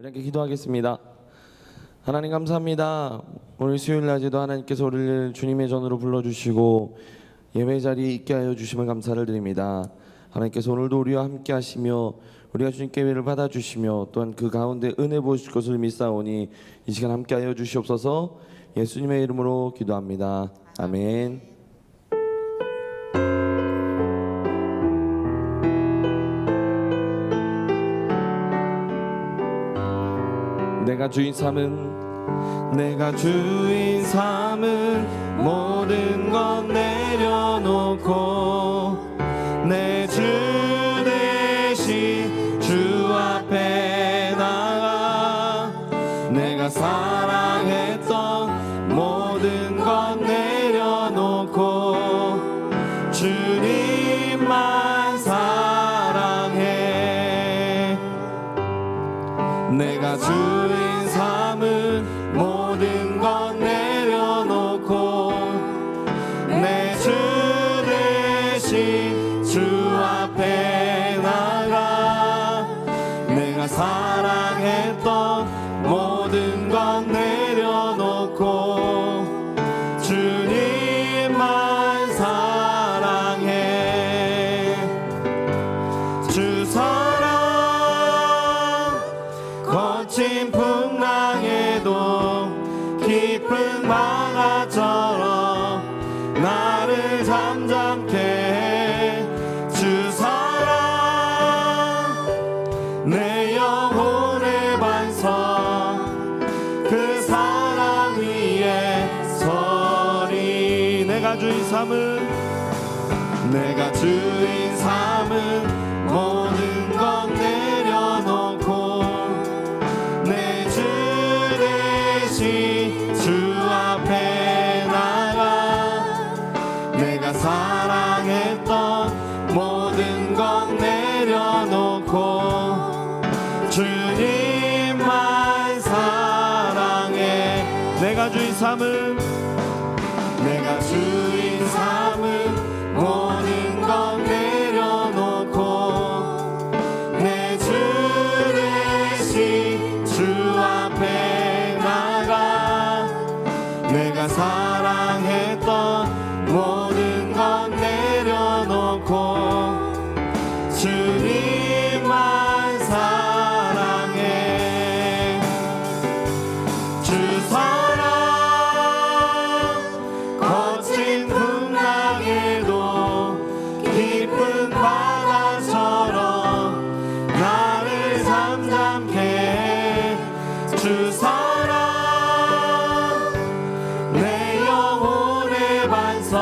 이렇게 기도하겠습니다. 하나님 감사합니다. 오늘 수요일 낮에도 하나님께서 우리를 주님의 전으로 불러주시고 예배 자리에 있게 하여 주심을 감사를 드립니다. 하나님께서 오늘도 우리와 함께 하시며 우리가 주님께 예배를 받아주시며 또한 그 가운데 은혜 보실 것을 믿사오니 이 시간 함께 하여 주시옵소서. 예수님의 이름으로 기도합니다. 아멘. 내가 주인 삼은 모든 것 내려놓고 내 주 대신 주 앞에 나가 내가 사랑했던 모든 것 내려놓고 주님만 사랑해. 내가 주인 삼은 모든 것 내려놓고 내 주 대신 주 앞에 나가 내가 사랑했던 모든 것 내려놓고 주님만 사랑해. 주 사랑 거친 풍랑에도 깊은 바다처럼 나를 잠잠케 해. 주 사랑 내 영혼의 반석 그 사랑 위에 서리. 내가 주인 삼은 모든 것 내려놓고 내 주 대신 주 앞에 나가 내가 사랑했던 모든 것 내려놓고 주님만 사랑해. 내가 주인 삼은 모든 것 내려놓고 내 주 대신 주 앞에 나가 내가 사랑했던 모든 것 내려놓고 주님만 사랑해. 주 사랑 거친 풍랑에도 깊은 바다처럼 나를 잠잠케 해. 주 사랑 내 영혼의 반석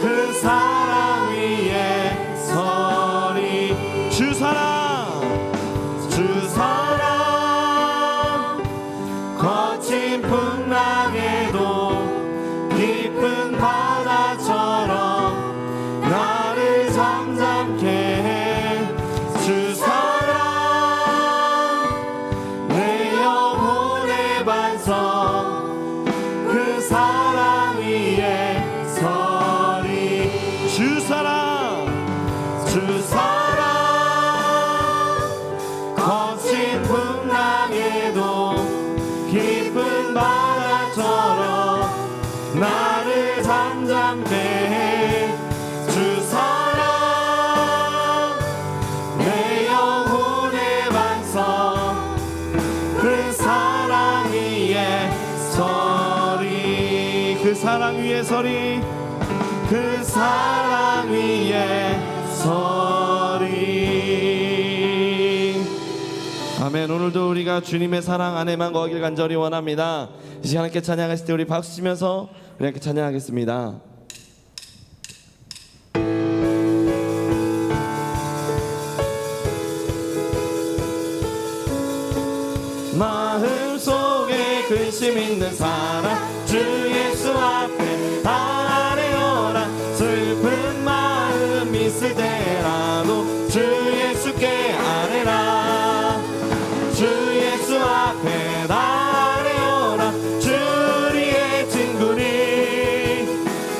그 사랑 위에 서리. 주 사랑 거친 풍랑에도 깊은 바다처럼 나를 잠잠케 해. 주 사랑 내 영혼의 반석 그 사랑 위에 서리. 주 사랑 거친 풍랑에도 깊은 바다처럼 나를 잠잠케 해. 주 사랑 내 영혼의 반석 그 사랑 위에 서리. 그 사랑 위에 서리. 그 사랑 위에 서리. 아멘. 오늘도 우리가 주님의 사랑 안에만 거하길 간절히 원합니다. 이 시간 함께 찬양하실 때 우리 박수 치면서 우리 함께 찬양하겠습니다. 마음속에 근심 있는 사람 주 예수 앞에 다 아뢰어라. 슬픈 마음 있을 때라도 주 예수께 아뢰라. 주 예수 앞에 다 아뢰어라. 주리의 친구니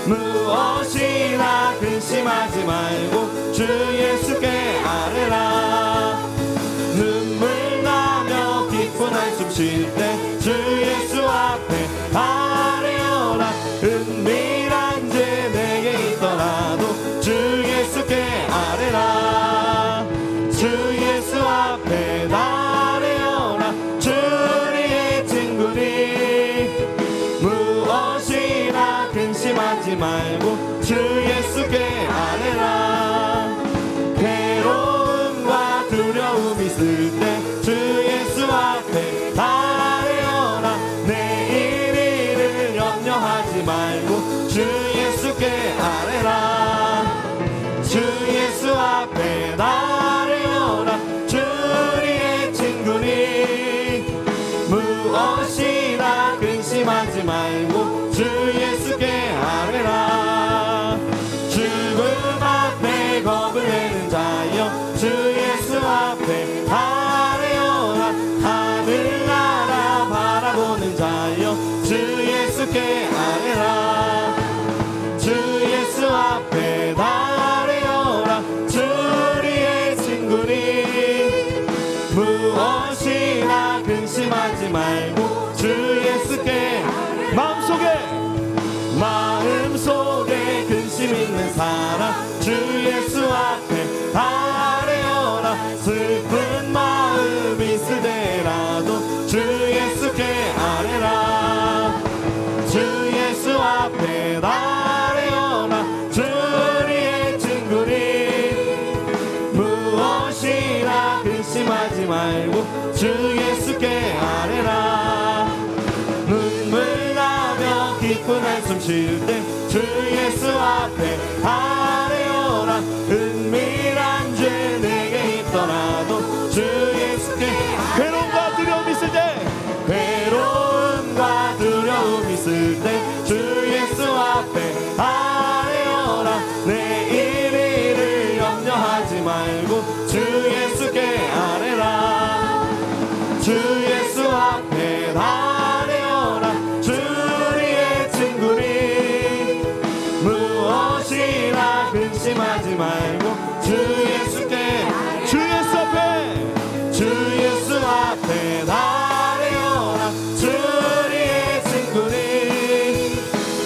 무엇이나 근심하지 말고 주 예수께 아뢰라. 눈물 나 무엇이나 근심하지 말고 주 예수께 마음속에 근심 있는 사람 주 예수 앞에 아뢰어라. 슬픈 마음 있으더라도 주 예수께 아뢰라. 주 예수 앞에 아뢰어라. 주리의 친구니 무엇이나 근심하지 말고 주 예수께 아뢰라. 눈물 나며 기쁜 한숨 쉴 때 주 예수 앞에 아뢰어라. 은밀한 죄 내게 있더라도 주 예수께 괴로움과 두려움 있을 때 주 예수 앞에 아뢰어라. 내일 일을 염려하지 말고 주 예수께 아뢰라. 주 예수 앞에 아뢰어라. 주리의 친구니 무엇이나 근심하지 말고 주 예수께 주 예수 앞에 아뢰어라. 주리의 친구니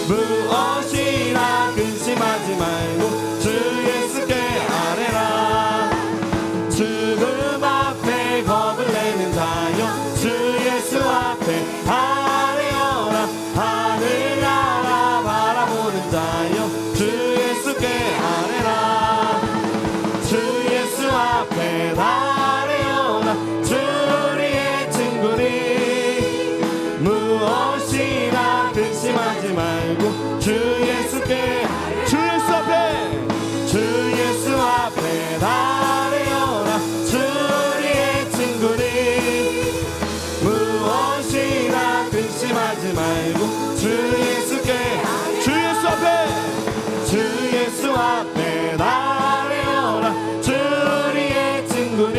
무엇이나 근심하지 말고 주 예수께 아뢰라. 죽음 앞에 겁을 내는 자여 주 예수 앞에 아뢰어라. 하늘나라 바라보는 자여 주 예수께 아뢰라. 주 예수 앞에 아뢰어라. 주리의 친구니 무엇이나 근심하지 말고 주 예수께 주 예수 앞에 아뢰어라. 주리의 친구니 무엇이나 근심하지 말고 주 예수께 주 예수 앞에 아뢰어라. 주리의 친구니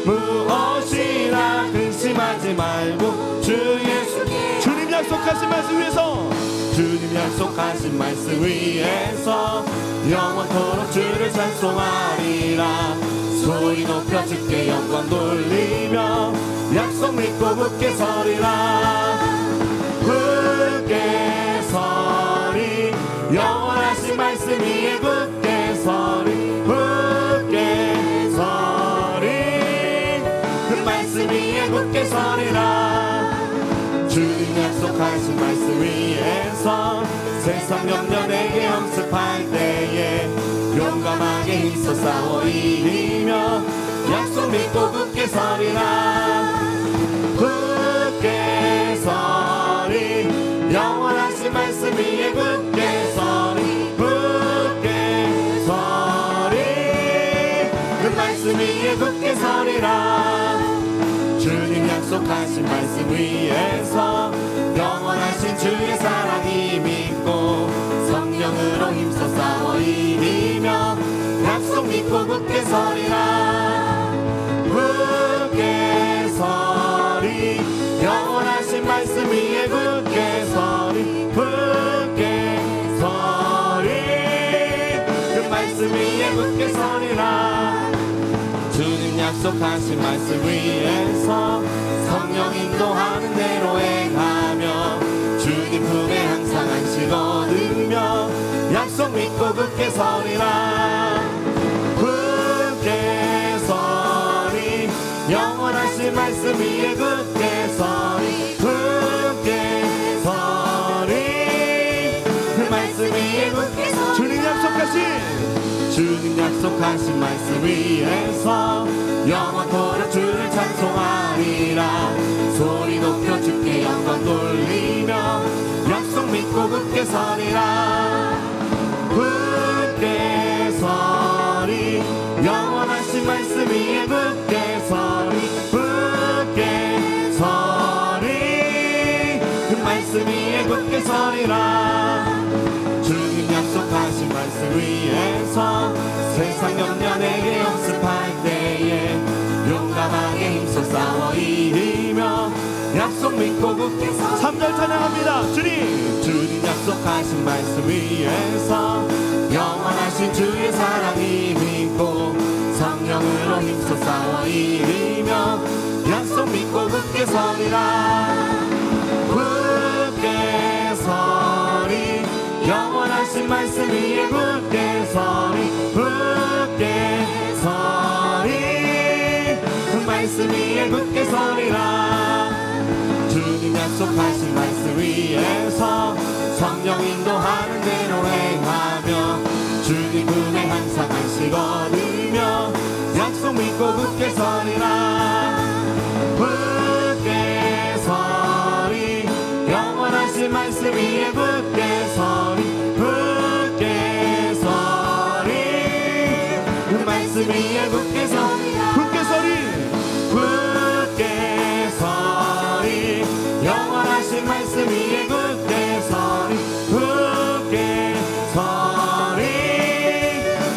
무엇이나 근심하지 말고 주 예수 주님 약속하신 말씀 위에서 영원토록 주를 찬송하리라. 소리 높여 주께 영광 돌리며 약속 믿고 굳게 서리라. 굳게 서리 영원하신 말씀 위에 굳게 서리. 굳게 서리 그 말씀 위에 굳게 서리라. 주님 약속하신 말씀 위에서 세상 염려 내게 엄습할 때에 용감하게 힘써 싸워 이기며 약속 믿고 굳게 서리라. 굳게 서리 영원하신 말씀 위에 굳게 서리. 굳게 서리 그 말씀 위에 굳게 서리라. 주님 약속하신 말씀 위에서 영원하신 주의 사랑이 믿고 성령으로 힘써 싸워 이기며 약속 믿고 굳게 서리라. 굳게 서리 영원하신 말씀 위에 굳게 서리. 굳게 서리 그 말씀 위에 굳게 서리라. 주님 약속하신 말씀 위에서 성령 인도하는 대로 행하며 주님 품에 항상 안식 얻으며 약속 믿고 굳게 서리라. 굳게 서리 영원하신 말씀 위에 굳게 서리. 굳게 서리 그 말씀 위에 굳게 서리. 주님 약속하신 말씀 위에서 영원토록 주를 찬송하리라. 소리 높여 주께 영광 돌리며 약속 믿고 굳게 서리라. 굳게 서리 영원하신 말씀 위에 굳게 서리. 굳게 서리 그 말씀 위에 굳게 서리라. 주님 약속하신 말씀 위에서 세상 염려 내게 연습할 때에 용감하게 힘써 싸워 이기며 약속 믿고 굳게 서 3절 찬양합니다. 주님 약속하신 말씀 위에서 영원하신 주의 사랑이 믿고 성령으로 힘써 싸워 이기며 약속 믿고 굳게 서리라. 굳게 서리 영원하신 말씀 위에 굳게 서리. 굳게 서리 그 말씀 위에 굳게 서리라. 주님 약속하신 말씀 위에서 성령 인도하는 대로 행하며 주님 은혜 항상 안식 얻으며 약속 믿고 굳게 서리라. 굳게 서리 영원하신 말씀 위에 굳게 서리. 굳게 서리 그 말씀 위에 굳게 서리라. 굳게 서리. 굳게 서리 영원하신 말씀 위에 굳게 서리. 굳게 서리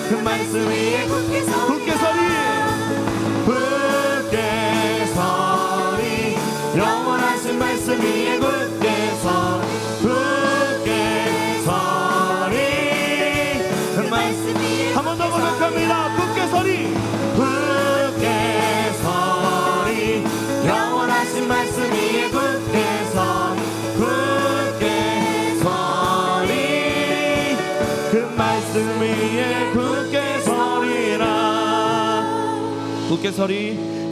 그 말씀 위에 굳게 서리. 굳게 서리. 굳게 서리 영원하신 말씀 위에 굳게 서리. 굳게 서리 그 말씀 위에 한 번 더 고백합니다. 굳게 서리. 굳게 서리 영원하신 말씀 위에 굳게 서리. 굳게 서리 그 말씀 위에 굳게 서리라. 굳게 서리.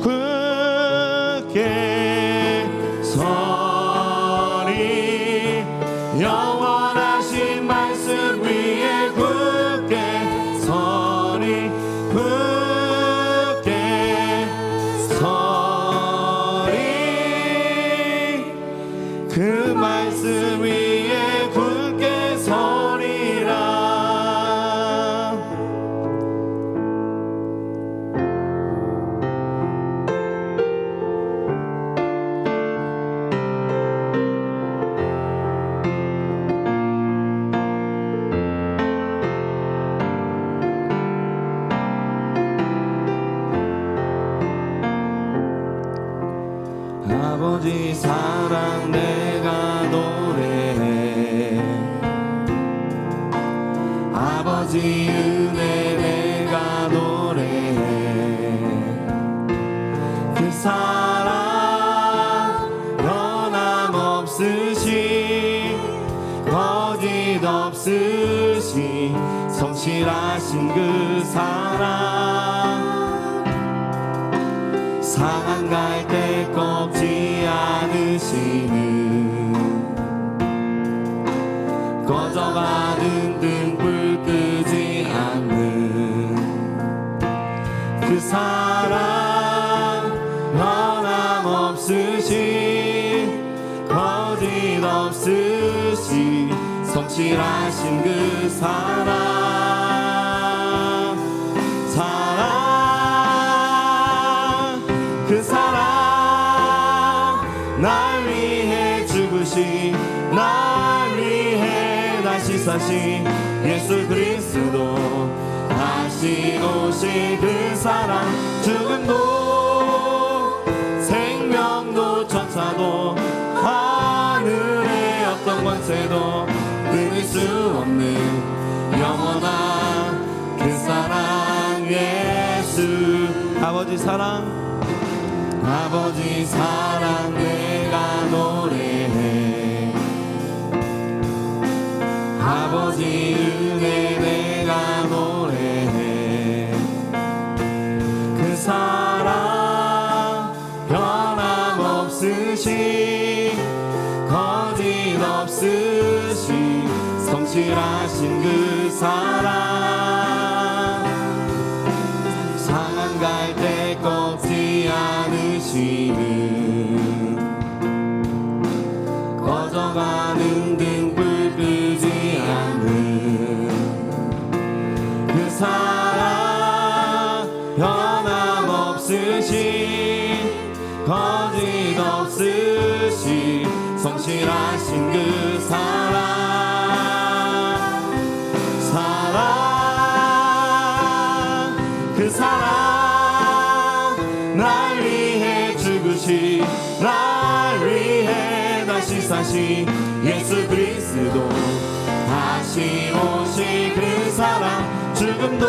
굳게 서리 영원하신 말씀 위에 굳게 서리. 굳게 서리 그 말씀 위에 굳게 서리라. 아버지 사랑 내가 노래해. 아버지 은혜 내가 노래해. 그 사랑 변함없으시 거짓 없으시 성실하신 그 사랑. 상한 갈 때 꺾지 않으시는 꺼져가는 등불 끄지 않는 그 사랑 변함없으시 거짓 없으시 성실하신 그 사랑. 그 사랑 날 위해 죽으신 날 위해 다시 사신 예수 그리스도 다시 오실 그 사랑. 죽음도 생명도 천사도 하늘의 어떤 권세도 끊을 수 없는 영원한 그 사랑 예수. 아버지 사랑. 아버지 사랑 내가 노래해. 아버지 은혜 내가 노래해. 그 사랑 변함없으시 거짓 없으시 성실하신 그 사랑. 상한 갈 때 꺾지 않으시는 꺼져가는 등불 끄지 않는 그 사랑 변함없으시 거짓 없으시 성실하신 그 사랑. 그 사랑 날 위해 죽으시 날 위해 다시 사시 예수 그리스도 다시 오실 그 사랑. 죽음도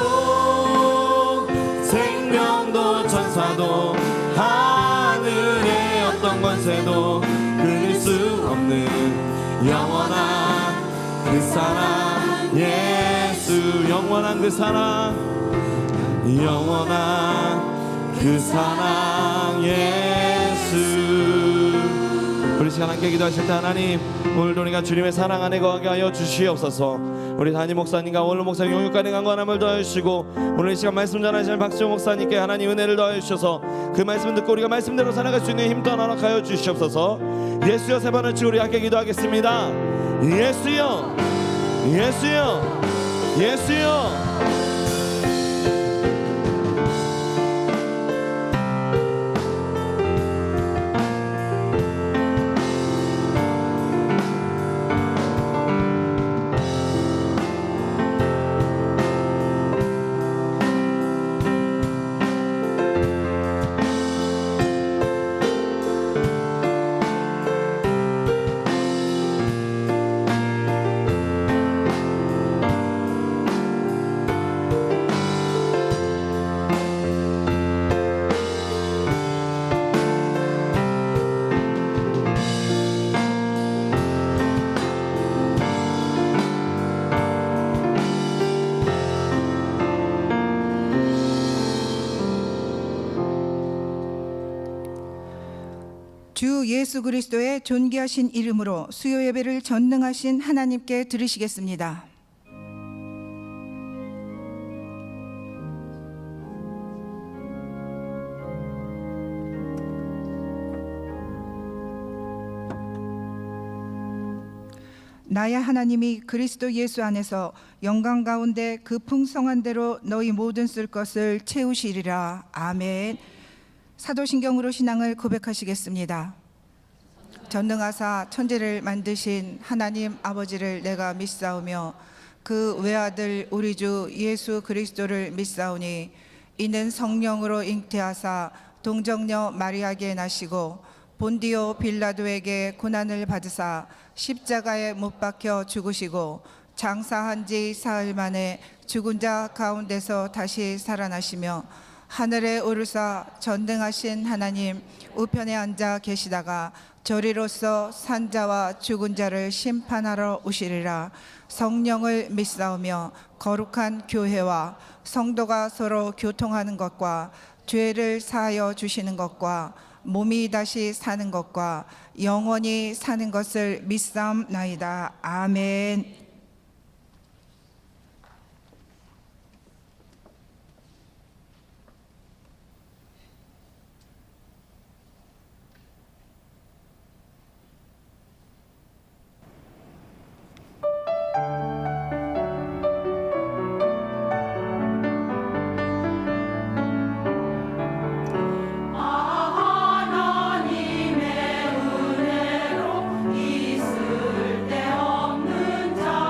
생 천사도 하늘의 어떤 권세도 끊을 수 없는 영원한 그 사랑 예수. 영원한 그 사랑, 영원한 그 사랑 예수. 우리 시간 함께 기도하실 때 하나님, 오늘도 우리가 주님의 사랑 안에 거하게 하여 주시옵소서. 우리 담임 목사님과 원로 목사님 용육 가능한 권함을 더하시고, 오늘 이 시간 말씀 전하시는 박지호 목사님께 하나님 은혜를 더하여 주셔서 그 말씀을 듣고 우리가 말씀대로 살아갈 수 있는 힘도 허락하여 주시옵소서. 예수여 세 번을 치고 우리 함께 기도하겠습니다. 예수여, 예수여, 예수여. 주 예수 그리스도의 존귀하신 이름으로 수요 예배를 전능하신 하나님께 드리시겠습니다. 나의 하나님이 그리스도 예수 안에서 영광 가운데 그 풍성한 대로 너희 모든 쓸 것을 채우시리라. 아멘. 사도신경으로 신앙을 고백하시겠습니다. 전능하사 천지를 만드신 하나님 아버지를 내가 믿사오며 그 외아들 우리 주 예수 그리스도를 믿사오니 이는 성령으로 잉태하사 동정녀 마리아에게 나시고 본디오 빌라도에게 고난을 받으사 십자가에 못 박혀 죽으시고 장사한 지 사흘 만에 죽은 자 가운데서 다시 살아나시며 하늘에 오르사 전능하신 하나님 우편에 앉아 계시다가 저리로서 산자와 죽은 자를 심판하러 오시리라. 성령을 믿사오며 거룩한 교회와 성도가 서로 교통하는 것과 죄를 사하여 주시는 것과 몸이 다시 사는 것과 영원히 사는 것을 믿사옵나이다. 아멘. 하나님의 은혜로 있을 데 없는 자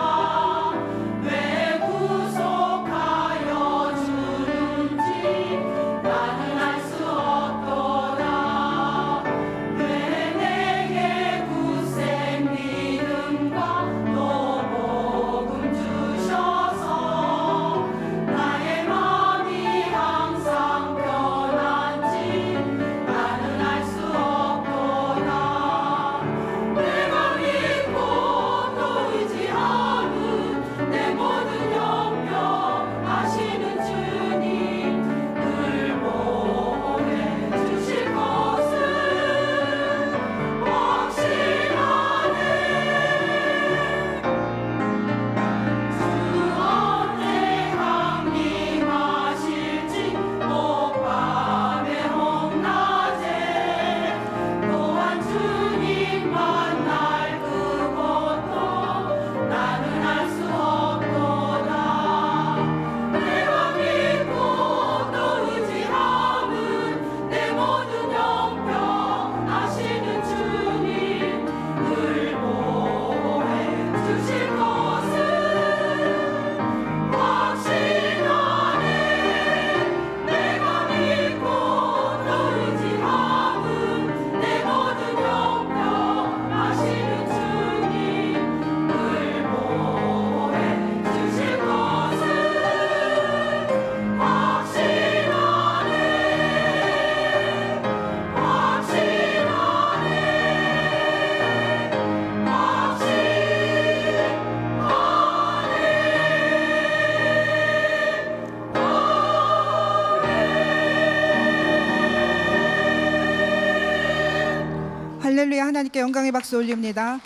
할렐루야. 하나님께 영광의 박수 올립니다.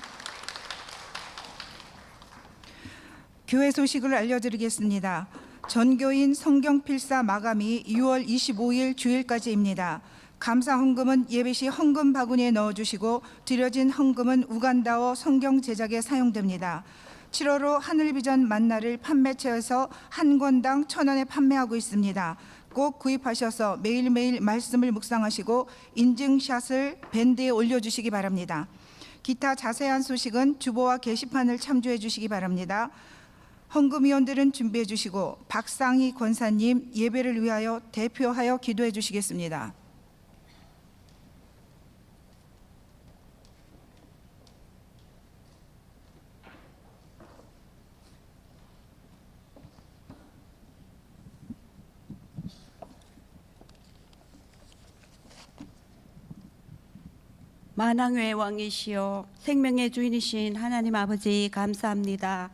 교회 소식을 알려드리겠습니다. 전교인 성경필사 마감이 6월 25일 주일까지입니다. 감사 헌금은 예배시 헌금 바구니에 넣어주시고 드려진 헌금은 우간다어 성경 제작에 사용됩니다. 7월호 하늘비전 만나를 판매처에서 한 권당 1,000원에 판매하고 있습니다. 꼭 구입하셔서 매일매일 말씀을 묵상하시고 인증샷을 밴드에 올려주시기 바랍니다. 기타 자세한 소식은 주보와 게시판을 참조해 주시기 바랍니다. 헌금위원들은 준비해 주시고 박상희 권사님 예배를 위하여 대표하여 기도해 주시겠습니다. 만왕의 왕이시여 생명의 주인이신 하나님 아버지 감사합니다.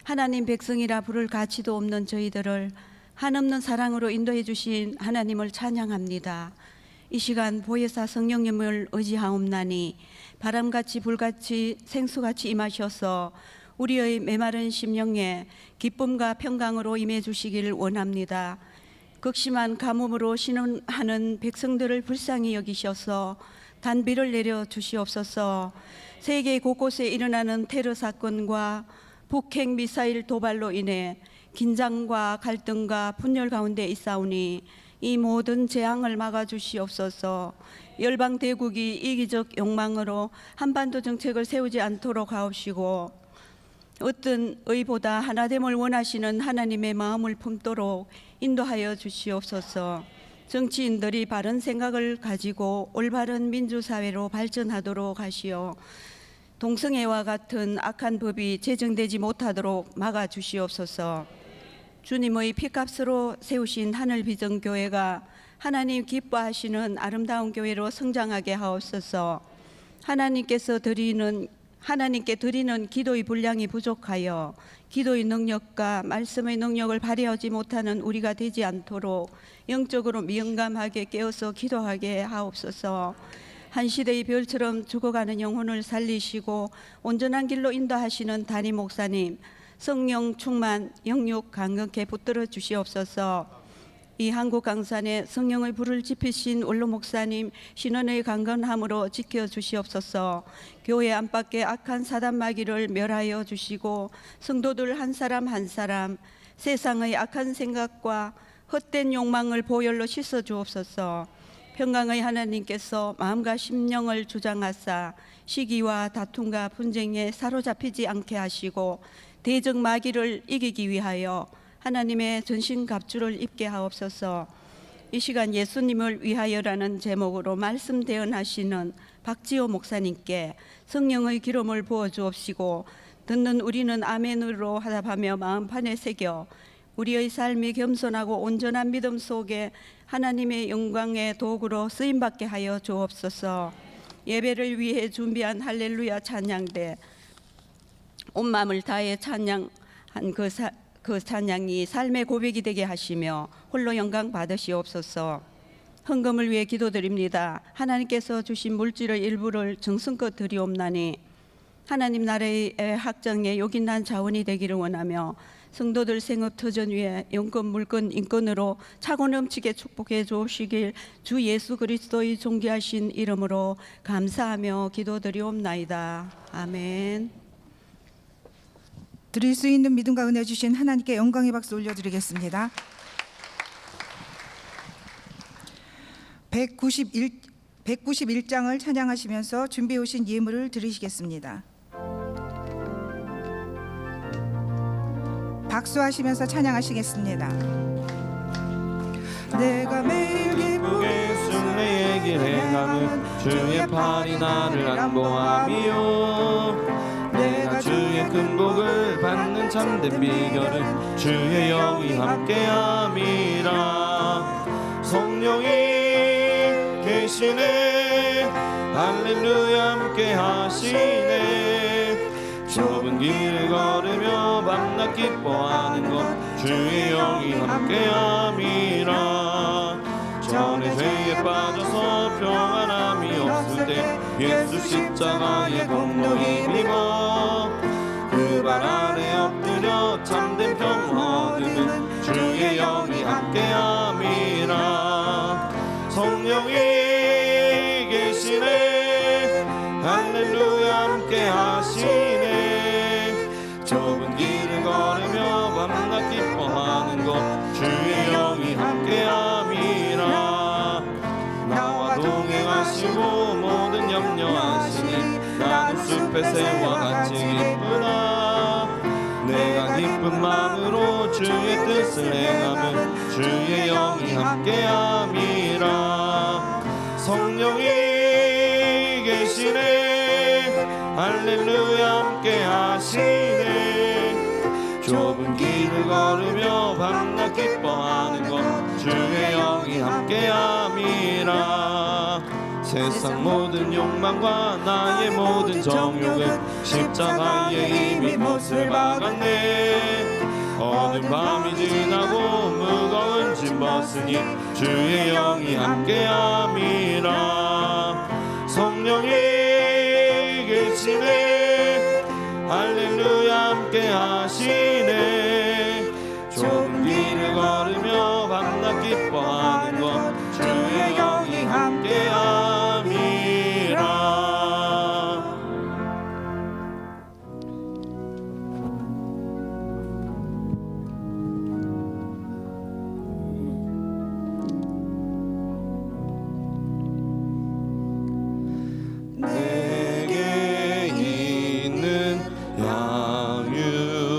하나님 백성이라 부를 가치도 없는 저희들을 한없는 사랑으로 인도해 주신 하나님을 찬양합니다. 이 시간 보혜사 성령님을 의지하옵나니 바람같이 불같이 생수같이 임하셔서 우리의 메마른 심령에 기쁨과 평강으로 임해 주시기를 원합니다. 극심한 가뭄으로 신음하는 백성들을 불쌍히 여기셔서 단비를 내려 주시옵소서. 세계 곳곳에 일어나는 테러 사건과 북핵 미사일 도발로 인해 긴장과 갈등과 분열 가운데 있사오니 이 모든 재앙을 막아 주시옵소서. 열방 대국이 이기적 욕망으로 한반도 정책을 세우지 않도록 하옵시고 어떤 의보다 하나됨을 원하시는 하나님의 마음을 품도록 인도하여 주시옵소서. 정치인들이 바른 생각을 가지고 올바른 민주사회로 발전하도록 하시어 동성애와 같은 악한 법이 제정되지 못하도록 막아주시옵소서. 주님의 피값으로 세우신 하늘비전교회가 하나님 기뻐하시는 아름다운 교회로 성장하게 하옵소서. 하나님께 드리는 기도의 분량이 부족하여 기도의 능력과 말씀의 능력을 발휘하지 못하는 우리가 되지 않도록 영적으로 민감하게 깨어서 기도하게 하옵소서. 한 시대의 별처럼 죽어가는 영혼을 살리시고 온전한 길로 인도하시는 담임 목사님 성령 충만 영육 강건케 붙들어 주시옵소서. 이 한국 강산에 성령의 불을 지피신 원로 목사님 신원의 강건함으로 지켜 주시옵소서. 교회 안팎의 악한 사단 마귀를 멸하여 주시고 성도들 한 사람 한 사람 세상의 악한 생각과 헛된 욕망을 보혈로 씻어 주옵소서. 평강의 하나님께서 마음과 심령을 주장하사 시기와 다툼과 분쟁에 사로잡히지 않게 하시고 대적 마귀를 이기기 위하여 하나님의 전신갑주를 입게 하옵소서. 이 시간 예수님을 위하여라는 제목으로 말씀 대언하시는 박지호 목사님께 성령의 기름을 부어 주옵시고 듣는 우리는 아멘으로 화답하며 마음판에 새겨 우리의 삶이 겸손하고 온전한 믿음 속에 하나님의 영광의 도구로 쓰임받게 하여 주옵소서. 예배를 위해 준비한 할렐루야 찬양대 온 마음을 다해 찬양한 그 찬양이 삶의 고백이 되게 하시며 홀로 영광 받으시옵소서. 헌금을 위해 기도드립니다. 하나님께서 주신 물질의 일부를 정성껏 드리옵나니 하나님 나라의 확장에 요긴한 자원이 되기를 원하며 성도들 생업 터전 위에 영권 물권 인권으로 차고 넘치게 축복해 주시길 주 예수 그리스도의 존귀하신 이름으로 감사하며 기도드리옵나이다. 아멘. 드릴 수 있는 믿음과 은혜 주신 하나님께 영광의 박수 올려드리겠습니다. 191장을 찬양하시면서 준비해 오신 예물을 드리시겠습니다. 박수하시면서 찬양하시겠습니다. 내가 매일 기쁘게 순례의 길 행함은 주의 팔이 나를 안보함이요 내가 주의 큰 복을 받는 참된 비결은 주의 영이 함께함이라. 성령이 계시네 할렐루야 함께 하시네. 좁은 길을 걸으며 밤낮 기뻐하는 것 주의 영이 함께함이라. 전에 죄에 빠져서 평안함이 없으니 죽을 때 예수 십자가의 공로 힘입어 그 발 아래 엎드려 참된 평화 얻음은 주의 영이 함께함이라. 성령이 계시네 할렐루야 함께하시네. 좁은 길을 걸으며 밤낮 기뻐하는 것 주의 영이 함께함이라. 나와 동행하시고 모든 염려하시니 나는 숲의 새와 같이 기쁘다. 내가 기쁜 마음으로 주의 뜻을 행하면 주의 영이 함께함이라. 성령이 계시네 할렐루야 함께하시네. 좁은 길을 걸으며 밤낮 기뻐하는 것 주의 영이 함께함이라. 세상 모든 욕망과 나의 모든 정욕은 십자가에 이미 못을 박았네. 어두운 밤이 지나고 무거운 짐 벗으니 주의 영이 함께함이라. 성령이 계시네 할렐루야 함께하시네. 좁은 길을 걸으며 밤낮 기뻐하는 것 주의 영이 함께함이라. 내게 있는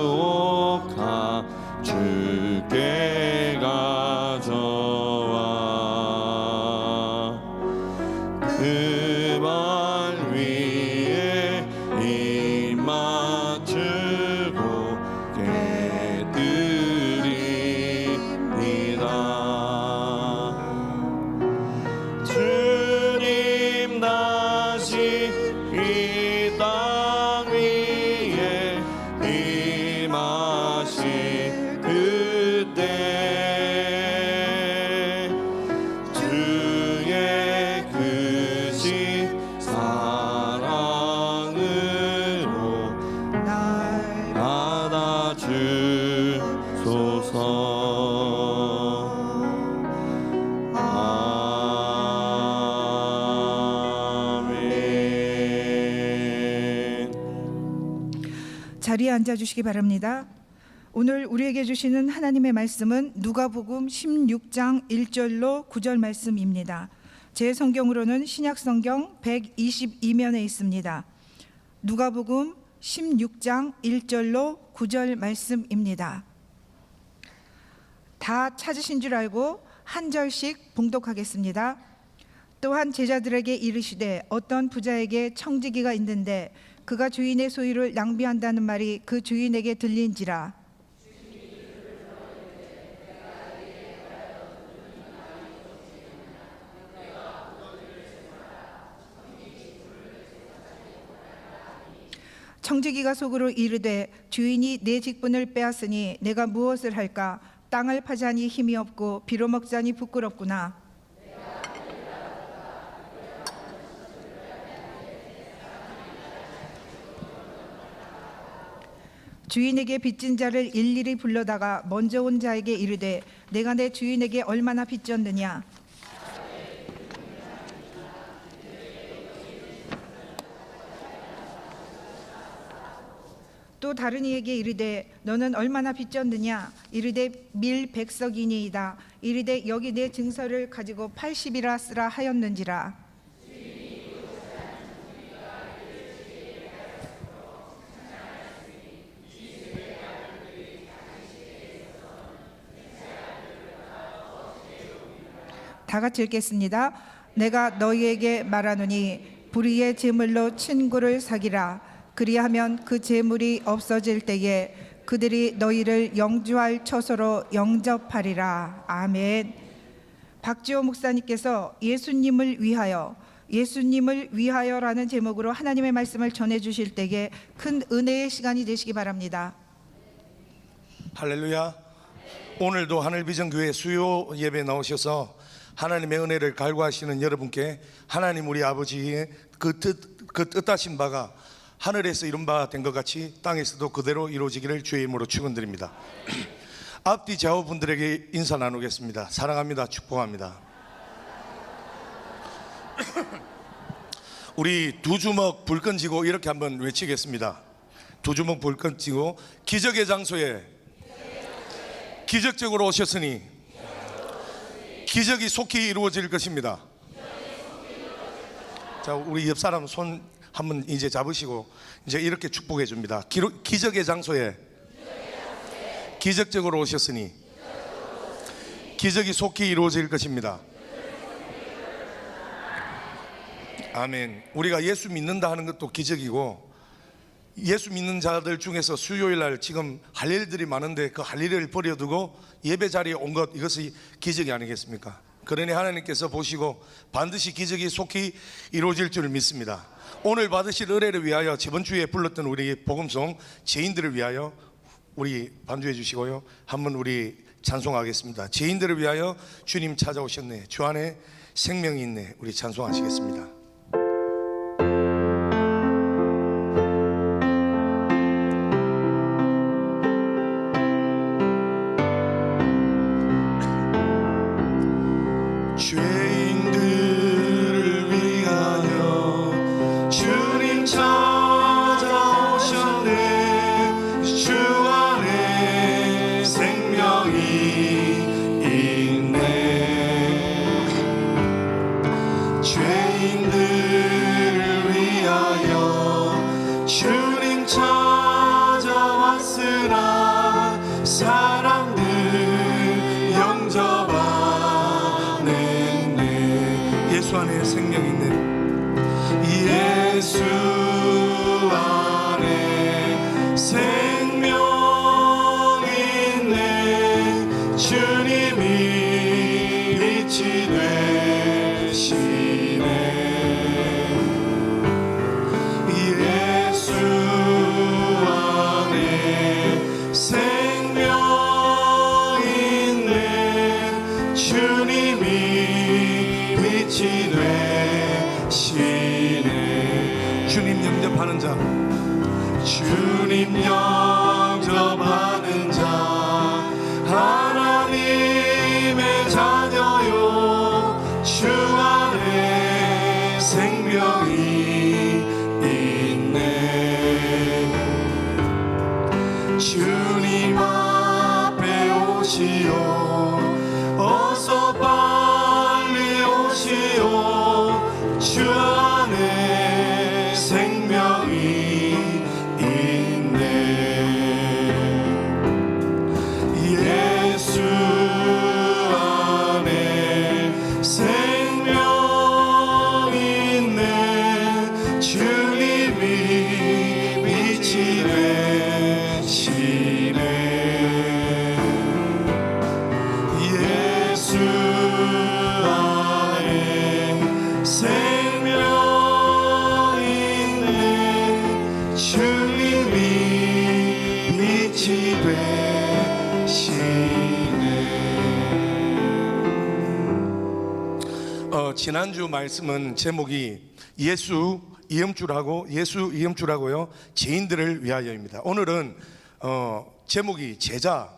양유옥아 주께 가져와. 그 발 위에 입 맞추고 깨뜨립니다. 주님 다시 이 땅 위에 임하실 그때 주의 크신 사랑으로 날 받아주소서. 아멘. 자리에 앉아주시기 바랍니다. 오늘 우리에게 주시는 하나님의 말씀은 누가복음 16장 1절로 9절 말씀입니다. 제 성경으로는 신약성경 122면에 있습니다. 누가복음 16장 1절로 9절 말씀입니다. 다 찾으신 줄 알고 한 절씩 봉독하겠습니다. 또한 제자들에게 이르시되 어떤 부자에게 청지기가 있는데 그가 주인의 소유를 낭비한다는 말이 그 주인에게 들린지라. 청지기가 속으로 이르되 주인이 내 직분을 빼앗으니 내가 무엇을 할까? 땅을 파자니 힘이 없고 비로 먹자니 부끄럽구나. 주인에게 빚진 자를 일일이 불러다가 먼저 온 자에게 이르되 내가 내 주인에게 얼마나 빚졌느냐? 또 다른 이에게 이르되 너는 얼마나 빚졌느냐? 이르되 밀 100석이니이다. 이르되 여기 내 증서를 가지고 80이라 쓰라 하였는지라. 다 같이 읽겠습니다. 내가 너희에게 말하노니 불의의 제물로 친구를 사기라. 그리하면 그 제물이 없어질 때에 그들이 너희를 영주할 처소로 영접하리라. 아멘. 박지호 목사님께서 예수님을 위하여라는 제목으로 하나님의 말씀을 전해 주실 때에 큰 은혜의 시간이 되시기 바랍니다. 할렐루야. 오늘도 하늘비전교회 수요 예배 나오셔서 하나님의 은혜를 갈구하시는 여러분께 하나님 우리 아버지의 그 뜻하신 바가 하늘에서 이룬 바 된 것 같이 땅에서도 그대로 이루어지기를 주의 이름으로 축원드립니다. 앞뒤 좌우 분들에게 인사 나누겠습니다. 사랑합니다. 축복합니다. 우리 두 주먹 불 끈지고 이렇게 한번 외치겠습니다. 두 주먹 불 끈지고 기적의 장소에 기적적으로 오셨으니 기적이 속히 이루어질 것입니다. 자, 우리 옆 사람 손 한번 이제 잡으시고 이제 이렇게 축복해 줍니다. 기적의 장소에 기적적으로 오셨으니 기적이 속히 이루어질 것입니다. 아멘. 우리가 예수 믿는다 하는 것도 기적이고, 예수 믿는 자들 중에서 수요일 날 지금 할 일들이 많은데 그 할 일을 버려두고 예배 자리에 온 것, 이것이 기적이 아니겠습니까? 그러니 하나님께서 보시고 반드시 기적이 속히 이루어질 줄 믿습니다. 오늘 받으실 은혜를 위하여 저번 주에 불렀던 우리 복음송 죄인들을 위하여 우리 반주해 주시고요, 한번 우리 찬송하겠습니다. 죄인들을 위하여 주님 찾아오셨네, 주 안에 생명이 있네. 우리 찬송하시겠습니다. 죄인들을 위하여 주님 찾아오셨네, 주 안에 생명이 있네. 죄인들을 위하여 주님 찾아왔으나 사람들 영접하네. 예수 안에 생명이 있네. 예수 안에 생명이 있네. 주님이 빛이 되시네. 예수 안에 생명이 있네. 주님이 빛이 되시네. 주님 영접하는 자, 주님 영접하는 자, 하나님의 자녀요, 주 안에 생명이 있네. 주님 앞에 오시오, 어서 빨리 오시오. 주 안에 생명이 있네. 예수 안에 생명이 있네. 주님이 빛이 되시네. 예수 안에 생명이 있네. 주님이 빛이 되시네. 지난주 말씀은 제목이 예수 이음주라고요, 죄인들을 위하여입니다. 오늘은 제목이 제자,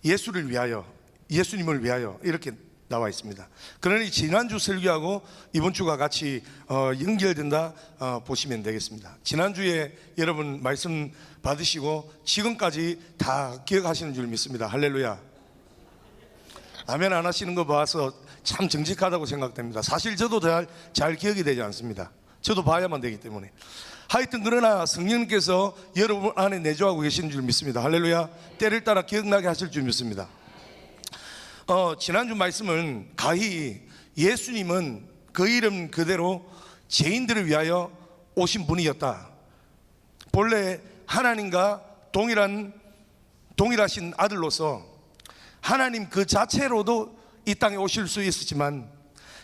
예수를 위하여, 예수님을 위하여 이렇게 나와 있습니다. 그러니 지난주 설교하고 이번 주가 같이 연결된다 보시면 되겠습니다. 지난주에 여러분 말씀 받으시고 지금까지 다 기억하시는 줄 믿습니다. 할렐루야. 아멘 안 하시는 거 봐서 참 정직하다고 생각됩니다. 사실 저도 잘 기억이 되지 않습니다. 저도 봐야만 되기 때문에. 하여튼 그러나 성령님께서 여러분 안에 내주하고 계시는 줄 믿습니다. 할렐루야. 때를 따라 기억나게 하실 줄 믿습니다. 지난주 말씀은 가히 예수님은 그 이름 그대로 죄인들을 위하여 오신 분이었다. 본래 하나님과 동일하신 아들로서 하나님 그 자체로도 이 땅에 오실 수 있었지만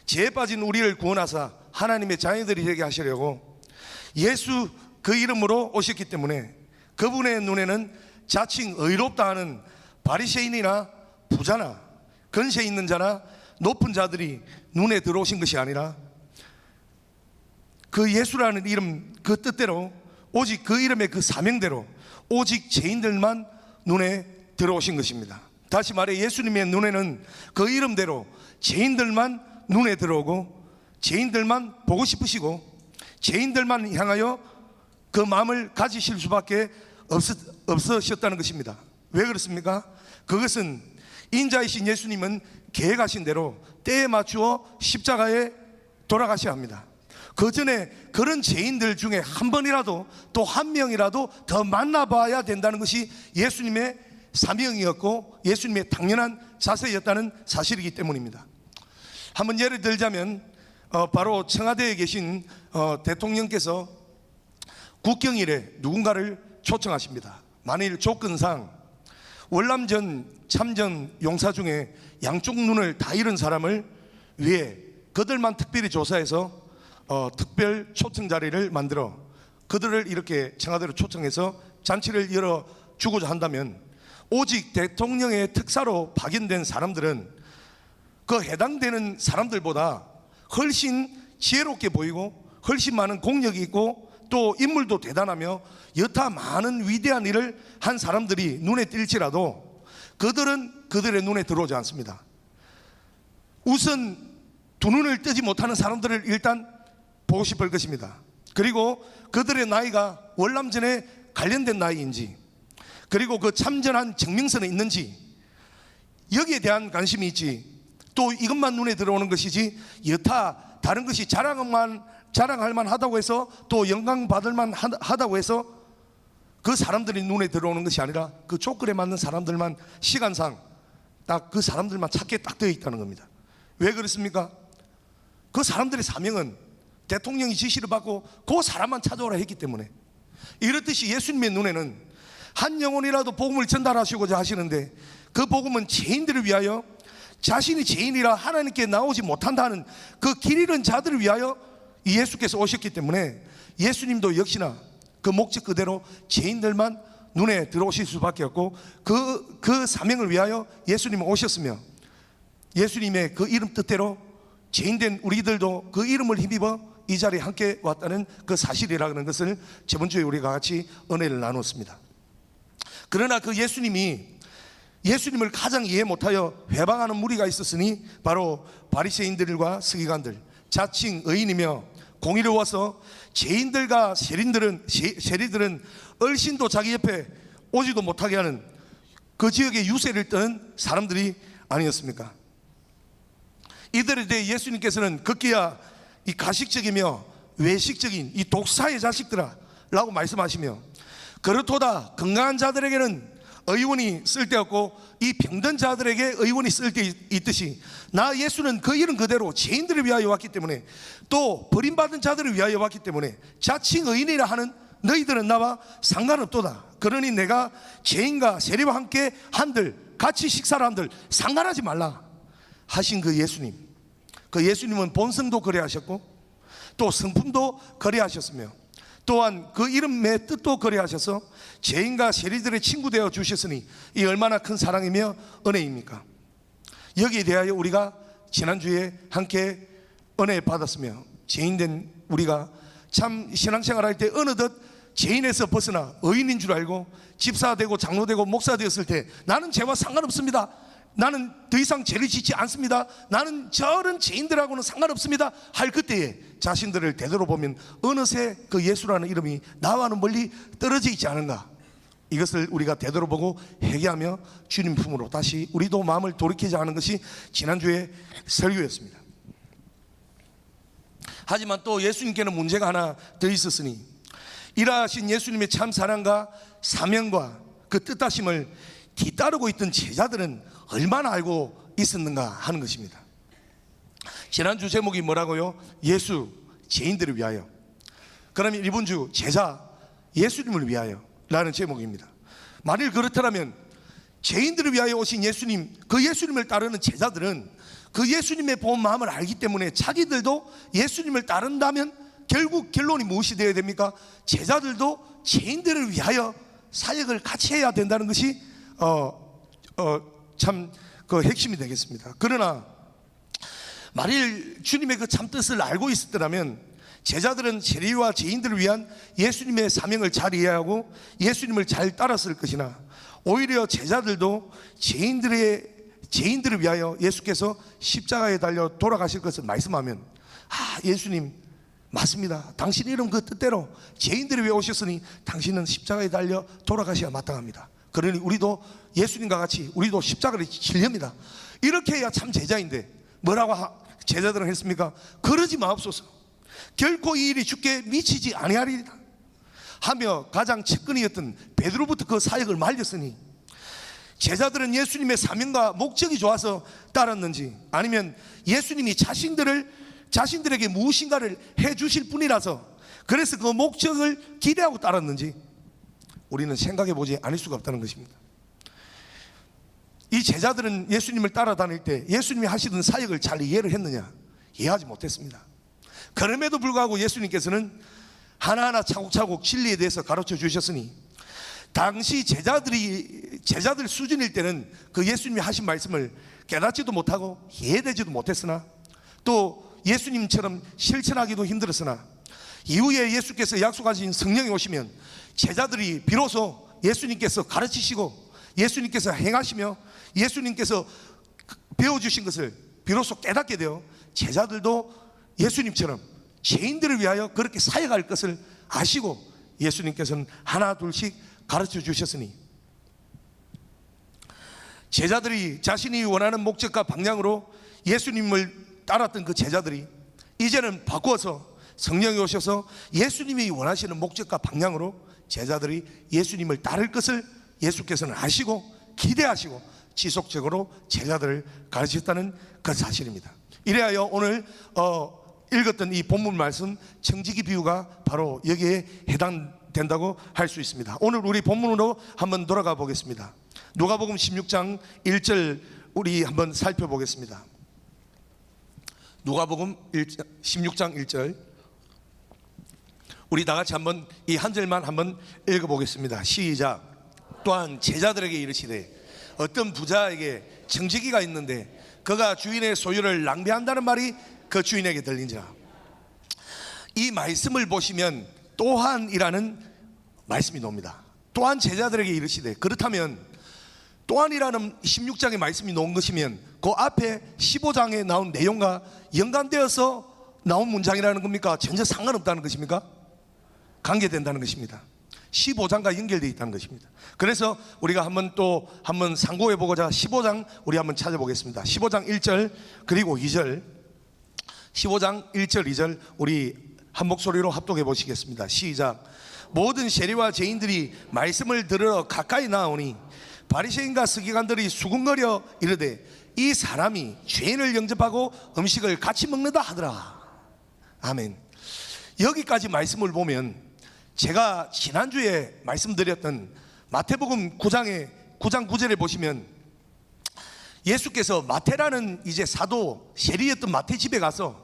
죄에 빠진 우리를 구원하사 하나님의 자녀들이 되게 하시려고 예수 그 이름으로 오셨기 때문에 그분의 눈에는 자칭 의롭다 하는 바리새인이나 부자나 근세 있는 자나 높은 자들이 눈에 들어오신 것이 아니라 그 예수라는 이름 그 뜻대로 오직 그 이름의 그 사명대로 오직 죄인들만 눈에 들어오신 것입니다. 다시 말해 예수님의 눈에는 그 이름대로 죄인들만 눈에 들어오고 죄인들만 보고 싶으시고 죄인들만 향하여 그 마음을 가지실 수밖에 없으셨다는 것입니다. 왜 그렇습니까? 그것은 인자이신 예수님은 계획하신 대로 때에 맞추어 십자가에 돌아가셔야 합니다. 그 전에 그런 죄인들 중에 한 번이라도 또 한 명이라도 더 만나봐야 된다는 것이 예수님의 사명이었고 예수님의 당연한 자세였다는 사실이기 때문입니다. 한번 예를 들자면 바로 청와대에 계신 대통령께서 국경일에 누군가를 초청하십니다. 만일 조건상 월남전 참전 용사 중에 양쪽 눈을 다 잃은 사람을 위해 그들만 특별히 조사해서 특별 초청 자리를 만들어 그들을 이렇게 청와대로 초청해서 잔치를 열어주고자 한다면 오직 대통령의 특사로 파견된 사람들은 그 해당되는 사람들보다 훨씬 지혜롭게 보이고 훨씬 많은 공력이 있고 또 인물도 대단하며 여타 많은 위대한 일을 한 사람들이 눈에 띌지라도 그들은 그들의 눈에 들어오지 않습니다. 우선 두 눈을 뜨지 못하는 사람들을 일단 보고 싶을 것입니다. 그리고 그들의 나이가 월남전에 관련된 나이인지 그리고 그 참전한 증명서는 있는지 여기에 대한 관심이 있지 또 이것만 눈에 들어오는 것이지 여타 다른 것이 자랑할 만하다고 해서 또 영광받을 만하다고 해서 그 사람들이 눈에 들어오는 것이 아니라 그 조건에 맞는 사람들만 시간상 딱 그 사람들만 찾게 딱 되어 있다는 겁니다. 왜 그렇습니까? 그 사람들의 사명은 대통령이 지시를 받고 그 사람만 찾아오라 했기 때문에 이렇듯이 예수님의 눈에는 한 영혼이라도 복음을 전달하시고자 하시는데 그 복음은 죄인들을 위하여 자신이 죄인이라 하나님께 나오지 못한다는 그 길 잃은 자들을 위하여 예수께서 오셨기 때문에 예수님도 역시나 그 목적 그대로 죄인들만 눈에 들어오실 수밖에 없고 그 사명을 위하여 예수님은 오셨으며 예수님의 그 이름 뜻대로 죄인된 우리들도 그 이름을 힘입어 이 자리에 함께 왔다는 그 사실이라는 것을 저번 주에 우리가 같이 은혜를 나눴습니다. 그러나 그 예수님을 가장 이해 못하여 회방하는 무리가 있었으니 바로 바리새인들과 서기관들 자칭 의인이며 공의로워서 죄인들과 세리들은 얼씬도 자기 옆에 오지도 못하게 하는 그 지역의 유세를 떠는 사람들이 아니었습니까? 이들에 대해 예수님께서는 급기야 이 가식적이며 외식적인 이 독사의 자식들아 라고 말씀하시며 그렇도다 건강한 자들에게는 의원이 쓸데없고 이 병든 자들에게 의원이 쓸데있듯이 나 예수는 그 이름 그대로 죄인들을 위하여 왔기 때문에 또 버림받은 자들을 위하여 왔기 때문에 자칭 의인이라 하는 너희들은 나와 상관없도다. 그러니 내가 죄인과 세리와 함께 한들 같이 식사를 한들 상관하지 말라 하신 그 예수님, 그 예수님은 본성도 거래하셨고 또 성품도 거래하셨으며 또한 그 이름의 뜻도 거래하셔서 죄인과 세리들의 친구 되어 주셨으니 이 얼마나 큰 사랑이며 은혜입니까? 여기에 대하여 우리가 지난주에 함께 은혜 받았으며 죄인된 우리가 참 신앙생활 할 때 어느덧 죄인에서 벗어나 의인인 줄 알고 집사 되고 장로 되고 목사 되었을 때 나는 죄와 상관없습니다. 나는 더 이상 죄를 짓지 않습니다. 나는 저런 죄인들하고는 상관없습니다 할 그때에 자신들을 되돌아보면 어느새 그 예수라는 이름이 나와는 멀리 떨어져 있지 않은가, 이것을 우리가 되돌아보고 회개하며 주님 품으로 다시 우리도 마음을 돌이키자 하는 것이 지난주의 설교였습니다. 하지만 또 예수님께는 문제가 하나 더 있었으니 일하신 예수님의 참 사랑과 사명과 그 뜻하심을 뒤따르고 있던 제자들은 얼마나 알고 있었는가 하는 것입니다. 지난주 제목이 뭐라고요? 예수 죄인들을 위하여. 그러면 이번 주 제자 예수님을 위하여 라는 제목입니다. 만일 그렇다면 죄인들을 위하여 오신 예수님, 그 예수님을 따르는 제자들은 그 예수님의 본 마음을 알기 때문에 자기들도 예수님을 따른다면 결국 결론이 무엇이 되어야 됩니까? 제자들도 죄인들을 위하여 사역을 같이 해야 된다는 것이 참 그 핵심이 되겠습니다. 그러나 만일 주님의 그 참뜻을 알고 있었더라면 제자들은 세리와 죄인들을 위한 예수님의 사명을 잘 이해하고 예수님을 잘 따랐을 것이나 오히려 제자들도 죄인들을 위하여 예수께서 십자가에 달려 돌아가실 것을 말씀하면 예수님 맞습니다. 당신 이름 그 뜻대로 죄인들을 위해 오셨으니 당신은 십자가에 달려 돌아가셔야 마땅합니다. 그러니 우리도 예수님과 같이 우리도 십자가를 질렵니다. 이렇게 해야 참 제자인데 뭐라고 제자들은 했습니까? 그러지 마옵소서. 결코 이 일이 주께 미치지 아니하리이다 하며 가장 측근이었던 베드로부터 그 사역을 말렸으니 제자들은 예수님의 사명과 목적이 좋아서 따랐는지 아니면 예수님이 자신들에게 무엇인가를 해주실 분이라서 그래서 그 목적을 기대하고 따랐는지 우리는 생각해 보지 않을 수가 없다는 것입니다. 이 제자들은 예수님을 따라다닐 때 예수님이 하시던 사역을 잘 이해를 했느냐? 이해하지 못했습니다. 그럼에도 불구하고 예수님께서는 하나하나 차곡차곡 진리에 대해서 가르쳐 주셨으니 당시 제자들 수준일 때는 그 예수님이 하신 말씀을 깨닫지도 못하고 이해되지도 못했으나 또 예수님처럼 실천하기도 힘들었으나 이후에 예수께서 약속하신 성령이 오시면 제자들이 비로소 예수님께서 가르치시고 예수님께서 행하시며 예수님께서 배워주신 것을 비로소 깨닫게 되어 제자들도 예수님처럼 죄인들을 위하여 그렇게 사역할 것을 아시고 예수님께서는 하나 둘씩 가르쳐 주셨으니 제자들이 자신이 원하는 목적과 방향으로 예수님을 따랐던 그 제자들이 이제는 바꾸어서 성령이 오셔서 예수님이 원하시는 목적과 방향으로 제자들이 예수님을 따를 것을 예수께서는 아시고 기대하시고 지속적으로 제자들을 가르치셨다는 그 사실입니다. 이래하여 오늘 읽었던 이 본문 말씀 청지기 비유가 바로 여기에 해당된다고 할 수 있습니다. 오늘 우리 본문으로 한번 돌아가 보겠습니다. 누가복음 16장 1절 우리 한번 살펴보겠습니다. 누가복음 16장 1절 우리 다 같이 한번 이 한 절만 한번 읽어보겠습니다. 시작. 또한 제자들에게 이르시되 어떤 부자에게 청지기가 있는데 그가 주인의 소유를 낭비한다는 말이 그 주인에게 들린지라. 이 말씀을 보시면 또한이라는 말씀이 나옵니다. 또한 제자들에게 이르시되 그렇다면 또한이라는 16장의 말씀이 나온 것이면 그 앞에 15장에 나온 내용과 연관되어서 나온 문장이라는 겁니까? 전혀 상관없다는 것입니까? 관계된다는 것입니다. 15장과 연결되어 있다는 것입니다. 그래서 우리가 한번 상고해 보고자 15장 우리 한번 찾아보겠습니다. 15장 1절 그리고 2절 15장 1절 2절 우리 한 목소리로 합독해 보시겠습니다. 시작. 모든 세리와 죄인들이 말씀을 들으러 가까이 나오니 바리새인과 서기관들이 수군거려 이르되 이 사람이 죄인을 영접하고 음식을 같이 먹는다 하더라. 아멘. 여기까지 말씀을 보면 제가 지난주에 말씀드렸던 마태복음 9장 9절에 보시면 예수께서 마태라는 이제 사도 세리였던 마태 집에 가서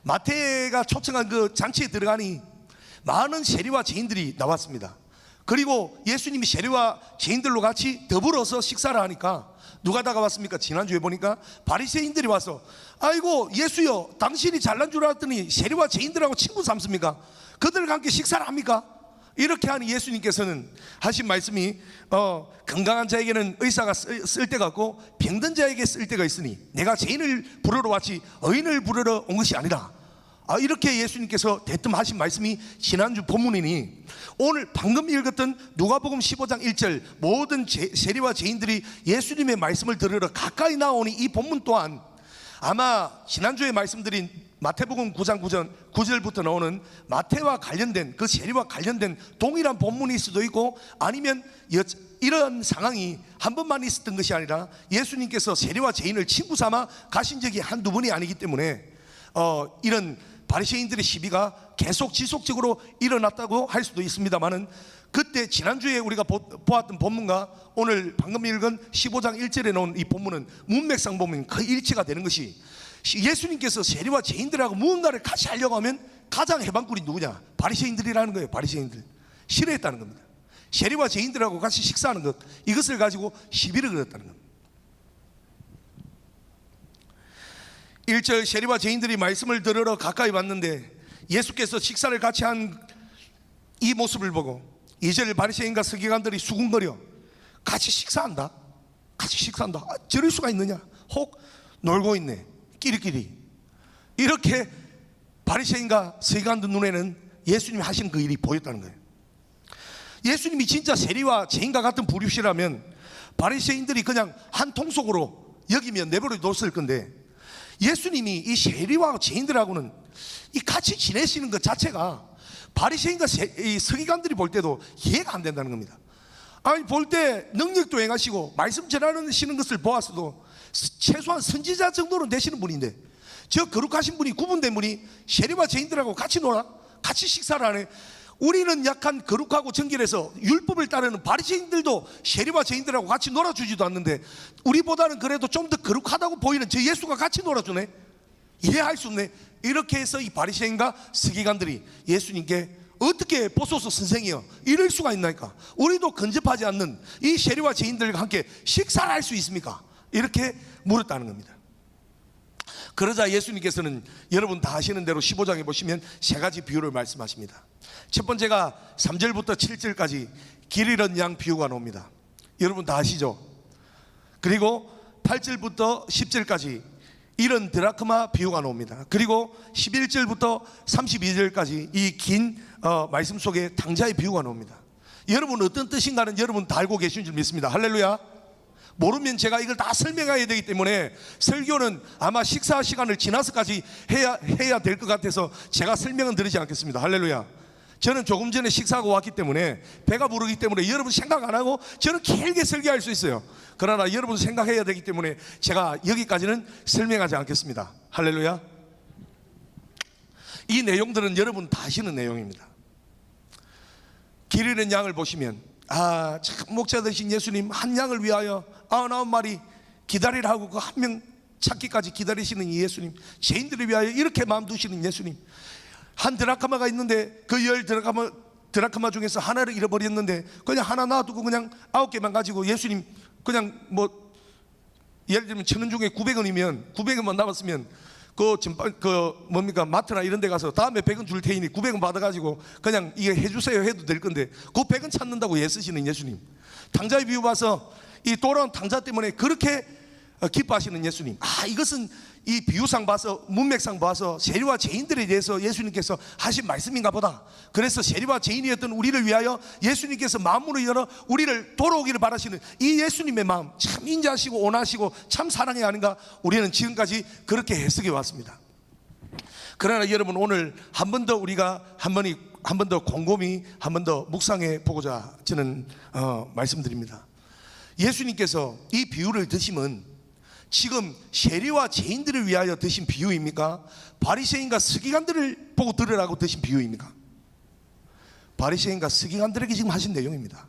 마태가 초청한 그 잔치에 들어가니 많은 세리와 죄인들이 나왔습니다. 그리고 예수님이 세리와 죄인들로 같이 더불어서 식사를 하니까 누가 다가왔습니까? 지난주에 보니까 바리새인들이 와서 아이고 예수여 당신이 잘난 줄 알았더니 세리와 죄인들하고 친구 삼습니까? 그들과 함께 식사를 합니까? 이렇게 하니 예수님께서는 하신 말씀이 건강한 자에게는 의사가 쓸 때가 없고 병든 자에게 쓸 때가 있으니 내가 죄인을 부르러 왔지 의인을 부르러 온 것이 아니라 이렇게 예수님께서 대뜸 하신 말씀이 지난주 본문이니 오늘 방금 읽었던 누가복음 15장 1절 모든 세리와 죄인들이 예수님의 말씀을 들으러 가까이 나오니 이 본문 또한 아마 지난주에 말씀드린 마태복음 9장 9절부터 나오는 마태와 관련된 그 세리와 관련된 동일한 본문일 수도 있고 아니면 이런 상황이 한 번만 있었던 것이 아니라 예수님께서 세리와 죄인을 친구 삼아 가신 적이 한두 번이 아니기 때문에 이런 바리새인들의 시비가 계속 지속적으로 일어났다고 할 수도 있습니다만은 그때 지난주에 우리가 보았던 본문과 오늘 방금 읽은 15장 1절에 나온 이 본문은 문맥상 보면 거의 일치가 되는 것이 예수님께서 세리와 죄인들하고 무언가를 같이 하려고 하면 가장 해방꾼이 누구냐? 바리새인들이라는 거예요. 바리새인들 싫어했다는 겁니다. 세리와 죄인들하고 같이 식사하는 것 이것을 가지고 시비를 걸었다는 겁니다. 1절 세리와 죄인들이 말씀을 들으러 가까이 왔는데 예수께서 식사를 같이 한 이 모습을 보고 2절 바리새인과 서기관들이 수군거려 같이 식사한다. 같이 식사한다. 저럴 수가 있느냐? 혹 놀고 있네. 끼리끼리. 이렇게 바리새인과 서기관들 눈에는 예수님이 하신 그 일이 보였다는 거예요. 예수님이 진짜 세리와 죄인과 같은 부류시라면 바리새인들이 그냥 한 통속으로 여기면 내버려 뒀을 건데, 예수님이 이 세리와 죄인들하고는 이 같이 지내시는 것 자체가 바리새인과 이 서기관들이 볼 때도 이해가 안 된다는 겁니다. 아니, 볼 때 능력도 행하시고 말씀 전하시는 것을 보았어도 최소한 선지자 정도는 되시는 분인데, 저 거룩하신 분이, 구분된 분이 세리와 죄인들하고 같이 놀아? 같이 식사를 하네. 우리는 약간 거룩하고 정결해서 율법을 따르는 바리새인들도 세리와 죄인들하고 같이 놀아주지도 않는데, 우리보다는 그래도 좀 더 거룩하다고 보이는 저 예수가 같이 놀아주네? 이해할 수 없네. 이렇게 해서 이 바리새인과 서기관들이 예수님께 어떻게 보소서 선생이여, 이럴 수가 있나이까? 우리도 근접하지 않는 이 세리와 죄인들과 함께 식사를 할 수 있습니까? 이렇게 물었다는 겁니다. 그러자 예수님께서는 여러분 다 아시는 대로 15장에 보시면 세 가지 비유를 말씀하십니다. 첫 번째가 3절부터 7절까지 길 잃은 양 비유가 나옵니다. 여러분 다 아시죠? 그리고 8절부터 10절까지 잃은 드라크마 비유가 나옵니다. 그리고 11절부터 32절까지 이 긴 말씀 속에 당자의 비유가 나옵니다. 여러분 어떤 뜻인가는 여러분 다 알고 계신 줄 믿습니다. 할렐루야. 모르면 제가 이걸 다 설명해야 되기 때문에 설교는 아마 식사 시간을 지나서까지 해야 될 것 같아서 제가 설명은 드리지 않겠습니다. 할렐루야. 저는 조금 전에 식사하고 왔기 때문에 배가 부르기 때문에 여러분 생각 안 하고 저는 길게 설교할 수 있어요. 그러나 여러분 생각해야 되기 때문에 제가 여기까지는 설명하지 않겠습니다. 할렐루야. 이 내용들은 여러분 다 아시는 내용입니다. 길 잃은 양을 보시면, 참 목자 되신 예수님 한 양을 위하여 99마리 기다리라 하고 그 한 명 찾기까지 기다리시는 이 예수님, 죄인들을 위하여 이렇게 마음 두시는 예수님, 한 드라크마가 있는데 그 10 드라크마 중에서 하나를 잃어버렸는데 그냥 하나 놔두고 그냥 9개만 가지고 예수님 그냥 뭐 예를 들면 1,000원 중에 900원이면 900원만 남았으면 뭡니까 마트나 이런 데 가서 다음에 100원 줄 테니 900원 받아가지고 그냥 이게 해주세요 해도 될 건데 그 100원 찾는다고 애쓰시는 예수님, 당자의 비유 봐서 이 돌아온 당자 때문에 그렇게 기뻐하시는 예수님, 이것은 이 비유상 봐서 문맥상 봐서 세리와 죄인들에 대해서 예수님께서 하신 말씀인가 보다. 그래서 세리와 죄인이었던 우리를 위하여 예수님께서 마음문을 열어 우리를 돌아오기를 바라시는 이 예수님의 마음 참 인자하시고 온화하시고 참 사랑이 아닌가, 우리는 지금까지 그렇게 해석해 왔습니다. 그러나 여러분 오늘 한 번 더 우리가 한 번 더 곰곰이 한 번 더 묵상해 보고자 저는 말씀드립니다. 예수님께서 이 비유를 드시면 지금 세리와 죄인들을 위하여 드신 비유입니까? 바리새인과 서기관들을 보고 들으라고 드신 비유입니까? 바리새인과 서기관들에게 지금 하신 내용입니다.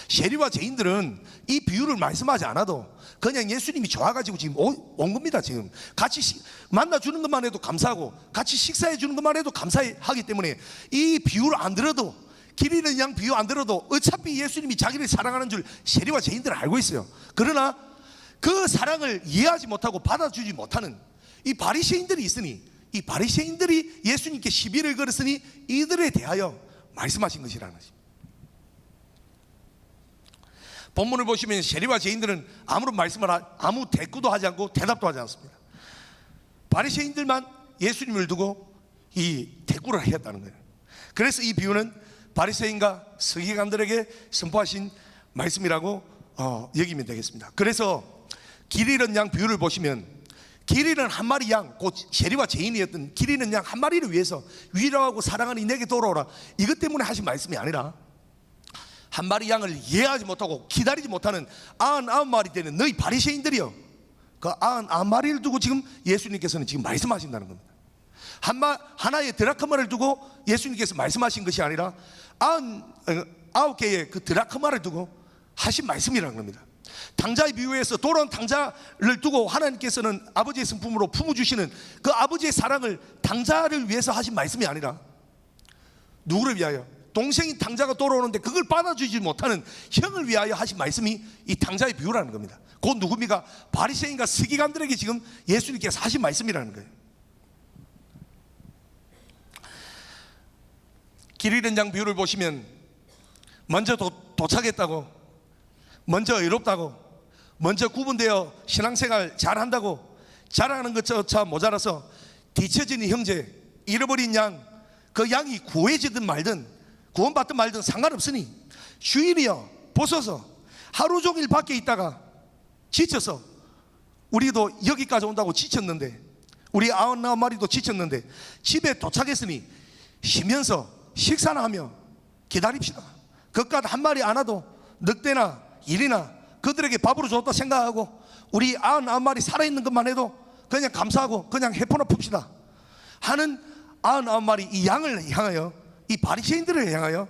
세리와 죄인들은 이 비유를 말씀하지 않아도 그냥 예수님이 좋아가지고 지금 온 겁니다. 지금 같이 만나주는 것만 해도 감사하고 같이 식사해 주는 것만 해도 감사하기 때문에 이 비유를 안 들어도, 길 잃은 양 비유 안 들어도 어차피 예수님이 자기를 사랑하는 줄 세리와 죄인들은 알고 있어요. 그러나 그 사랑을 이해하지 못하고 받아주지 못하는 이 바리새인들이 있으니, 이 바리새인들이 예수님께 시비를 걸었으니 이들에 대하여 말씀하신 것이라는 것입니다. 본문을 보시면 세리와 죄인들은 아무런 말씀을 아무 대꾸도 하지 않고 대답도 하지 않습니다. 바리새인들만 예수님을 두고 이 대꾸를 했다는 거예요. 그래서 이 비유는 바리새인과 서기관들에게 선포하신 말씀이라고 여기면 되겠습니다. 그래서 길 잃은 양 비유를 보시면 길 잃은 한 마리 양, 곧 세리와 죄인이었던 길 잃은 양 한 마리를 위해서 위로하고 사랑하니 내게 돌아오라, 이것 때문에 하신 말씀이 아니라 한 마리 양을 이해하지 못하고 기다리지 못하는 99마리 되는 너희 바리새인들이여, 그 99마리를 두고 지금 예수님께서는 지금 말씀하신다는 겁니다. 하나의 드라크마를 두고 예수님께서 말씀하신 것이 아니라 99개의 그 드라크마를 두고 하신 말씀이라는 겁니다. 당자의 비유에서 돌아온 당자를 두고 하나님께서는 아버지의 성품으로 품어주시는 그 아버지의 사랑을 당자를 위해서 하신 말씀이 아니라 누구를 위하여? 동생인 탕자가 돌아오는데 그걸 받아주지 못하는 형을 위하여 하신 말씀이 이 탕자의 비유라는 겁니다. 곧 누굽니까? 바리새인과 서기관들에게 지금 예수님께서 하신 말씀이라는 거예요. 길 잃은 양 비유를 보시면 먼저 도착했다고, 먼저 의롭다고, 먼저 구분되어 신앙생활 잘한다고 잘하는 것조차 모자라서 뒤처지는 형제, 잃어버린 양, 그 양이 구해지든 말든 구원받든 말든 상관없으니 주인이여 보소서, 하루 종일 밖에 있다가 지쳐서, 우리도 여기까지 온다고 지쳤는데, 우리 99마리도 지쳤는데 집에 도착했으니 쉬면서 식사나 하며 기다립시다. 그깟 한 마리 안 와도 늑대나 일이나 그들에게 밥으로 줬다 생각하고 우리 99마리 살아있는 것만 해도 그냥 감사하고 그냥 해포나 풉시다 하는 99마리 이 양을 향하여, 이 바리새인들을 향하여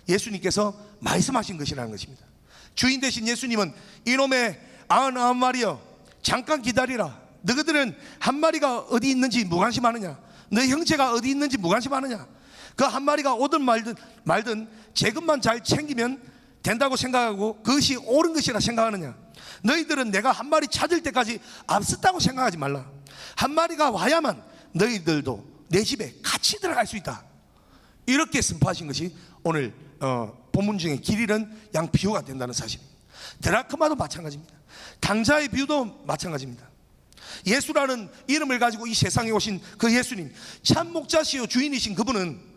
예수님께서 말씀하신 것이라는 것입니다. 주인 되신 예수님은 이놈의 99마리여 잠깐 기다리라. 너희들은 한 마리가 어디 있는지 무관심하느냐? 너 형제가 어디 있는지 무관심하느냐? 그 한 마리가 오든 말든 제 것만 잘 챙기면 된다고 생각하고 그것이 옳은 것이라 생각하느냐? 너희들은 내가 한 마리 찾을 때까지 앞섰다고 생각하지 말라. 한 마리가 와야만 너희들도 내 집에 같이 들어갈 수 있다. 이렇게 선포하신 것이 오늘 본문 중에 길 잃은 양 비유가 된다는 사실입니다. 드라크마도 마찬가지입니다. 탕자의 비유도 마찬가지입니다. 예수라는 이름을 가지고 이 세상에 오신 그 예수님, 참 목자시요 주인이신 그분은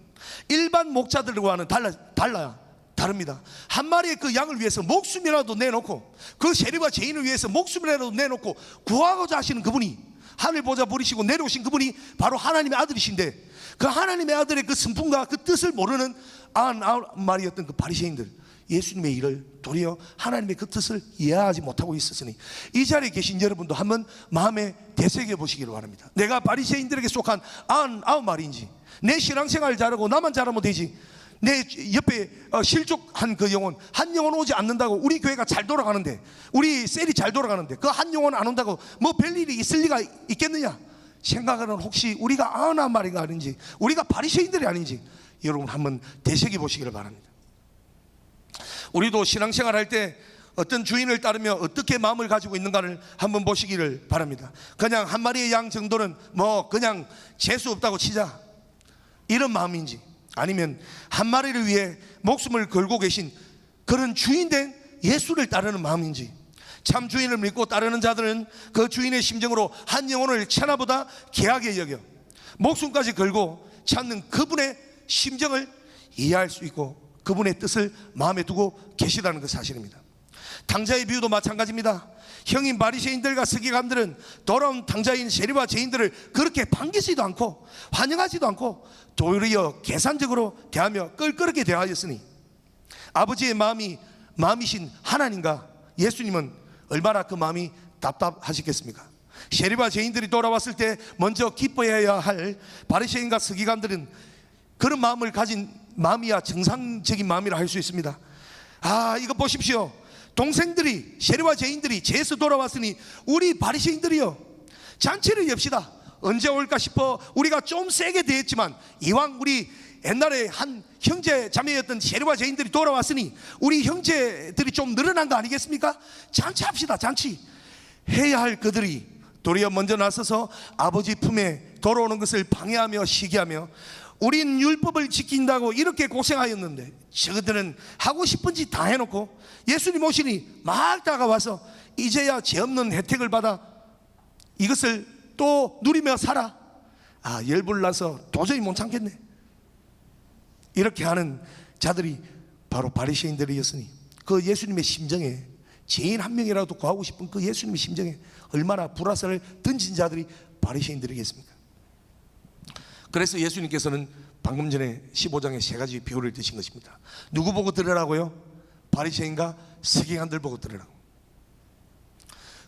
일반 목자들과는 다릅니다. 한 마리의 그 양을 위해서 목숨이라도 내놓고, 그 세리와 죄인을 위해서 목숨이라도 내놓고 구하고자 하시는 그분이, 하늘 보좌 버리시고 내려오신 그분이 바로 하나님의 아들이신데, 그 하나님의 아들의 그 성품과 그 뜻을 모르는 99마리였던 그 바리새인들, 예수님의 일을 도리어 하나님의 그 뜻을 이해하지 못하고 있었으니 이 자리에 계신 여러분도 한번 마음에 되새겨 보시기를 바랍니다. 내가 바리새인들에게 속한 99마리인지, 내 신앙생활 잘하고 나만 잘하면 되지, 내 옆에 실족한 그 영혼, 한 영혼 오지 않는다고 우리 교회가 잘 돌아가는데, 우리 셀이 잘 돌아가는데 그 한 영혼 안 온다고 뭐 별일이 있을 리가 있겠느냐 생각하는, 혹시 우리가 99마리가 아닌지, 우리가 바리새인들이 아닌지 여러분 한번 되새겨 보시기를 바랍니다. 우리도 신앙생활 할 때 어떤 주인을 따르며 어떻게 마음을 가지고 있는가를 한번 보시기를 바랍니다. 그냥 한 마리의 양 정도는 뭐 그냥 재수 없다고 치자, 이런 마음인지, 아니면 한 마리를 위해 목숨을 걸고 계신 그런 주인된 예수를 따르는 마음인지. 참 주인을 믿고 따르는 자들은 그 주인의 심정으로 한 영혼을 천하보다 귀하게 여겨 목숨까지 걸고 찾는 그분의 심정을 이해할 수 있고 그분의 뜻을 마음에 두고 계시다는 그 사실입니다. 탕자의 비유도 마찬가지입니다. 형인 바리새인들과 서기관들은 돌아온 탕자인 세리와 죄인들을 그렇게 반기지도 않고 환영하지도 않고 도리어 계산적으로 대하며 껄끄럽게 대하였으니, 아버지의 마음이신 하나님과 예수님은 얼마나 그 마음이 답답하시겠습니까? 세리와 죄인들이 돌아왔을 때 먼저 기뻐해야 할 바리새인과 서기관들은 그런 마음을 가진 마음이야 정상적인 마음이라 할 수 있습니다. 이거 보십시오. 동생들이, 세리와 죄인들이 죄에서 돌아왔으니 우리 바리새인들이요, 잔치를 엽시다. 언제 올까 싶어 우리가 좀 세게 대했지만 이왕 우리 옛날에 한 형제 자매였던 세리와 죄인들이 돌아왔으니 우리 형제들이 좀 늘어난 거 아니겠습니까? 잔치합시다. 잔치 해야 할 그들이 도리어 먼저 나서서 아버지 품에 돌아오는 것을 방해하며 시기하며, 우린 율법을 지킨다고 이렇게 고생하였는데 저들은 하고 싶은 짓 다 해놓고 예수님 오시니 막 다가와서 이제야 죄 없는 혜택을 받아 이것을 또 누리며 살아. 열불나서 도저히 못 참겠네. 이렇게 하는 자들이 바로 바리새인들이었으니 그 예수님의 심정에, 죄인 한 명이라도 구하고 싶은 그 예수님의 심정에 얼마나 불화살을 던진 자들이 바리새인들이겠습니까? 그래서 예수님께서는 방금 전에 15장에 세 가지 비유를 드신 것입니다. 누구 보고 들으라고요? 바리새인과 서기관들 보고 들으라고.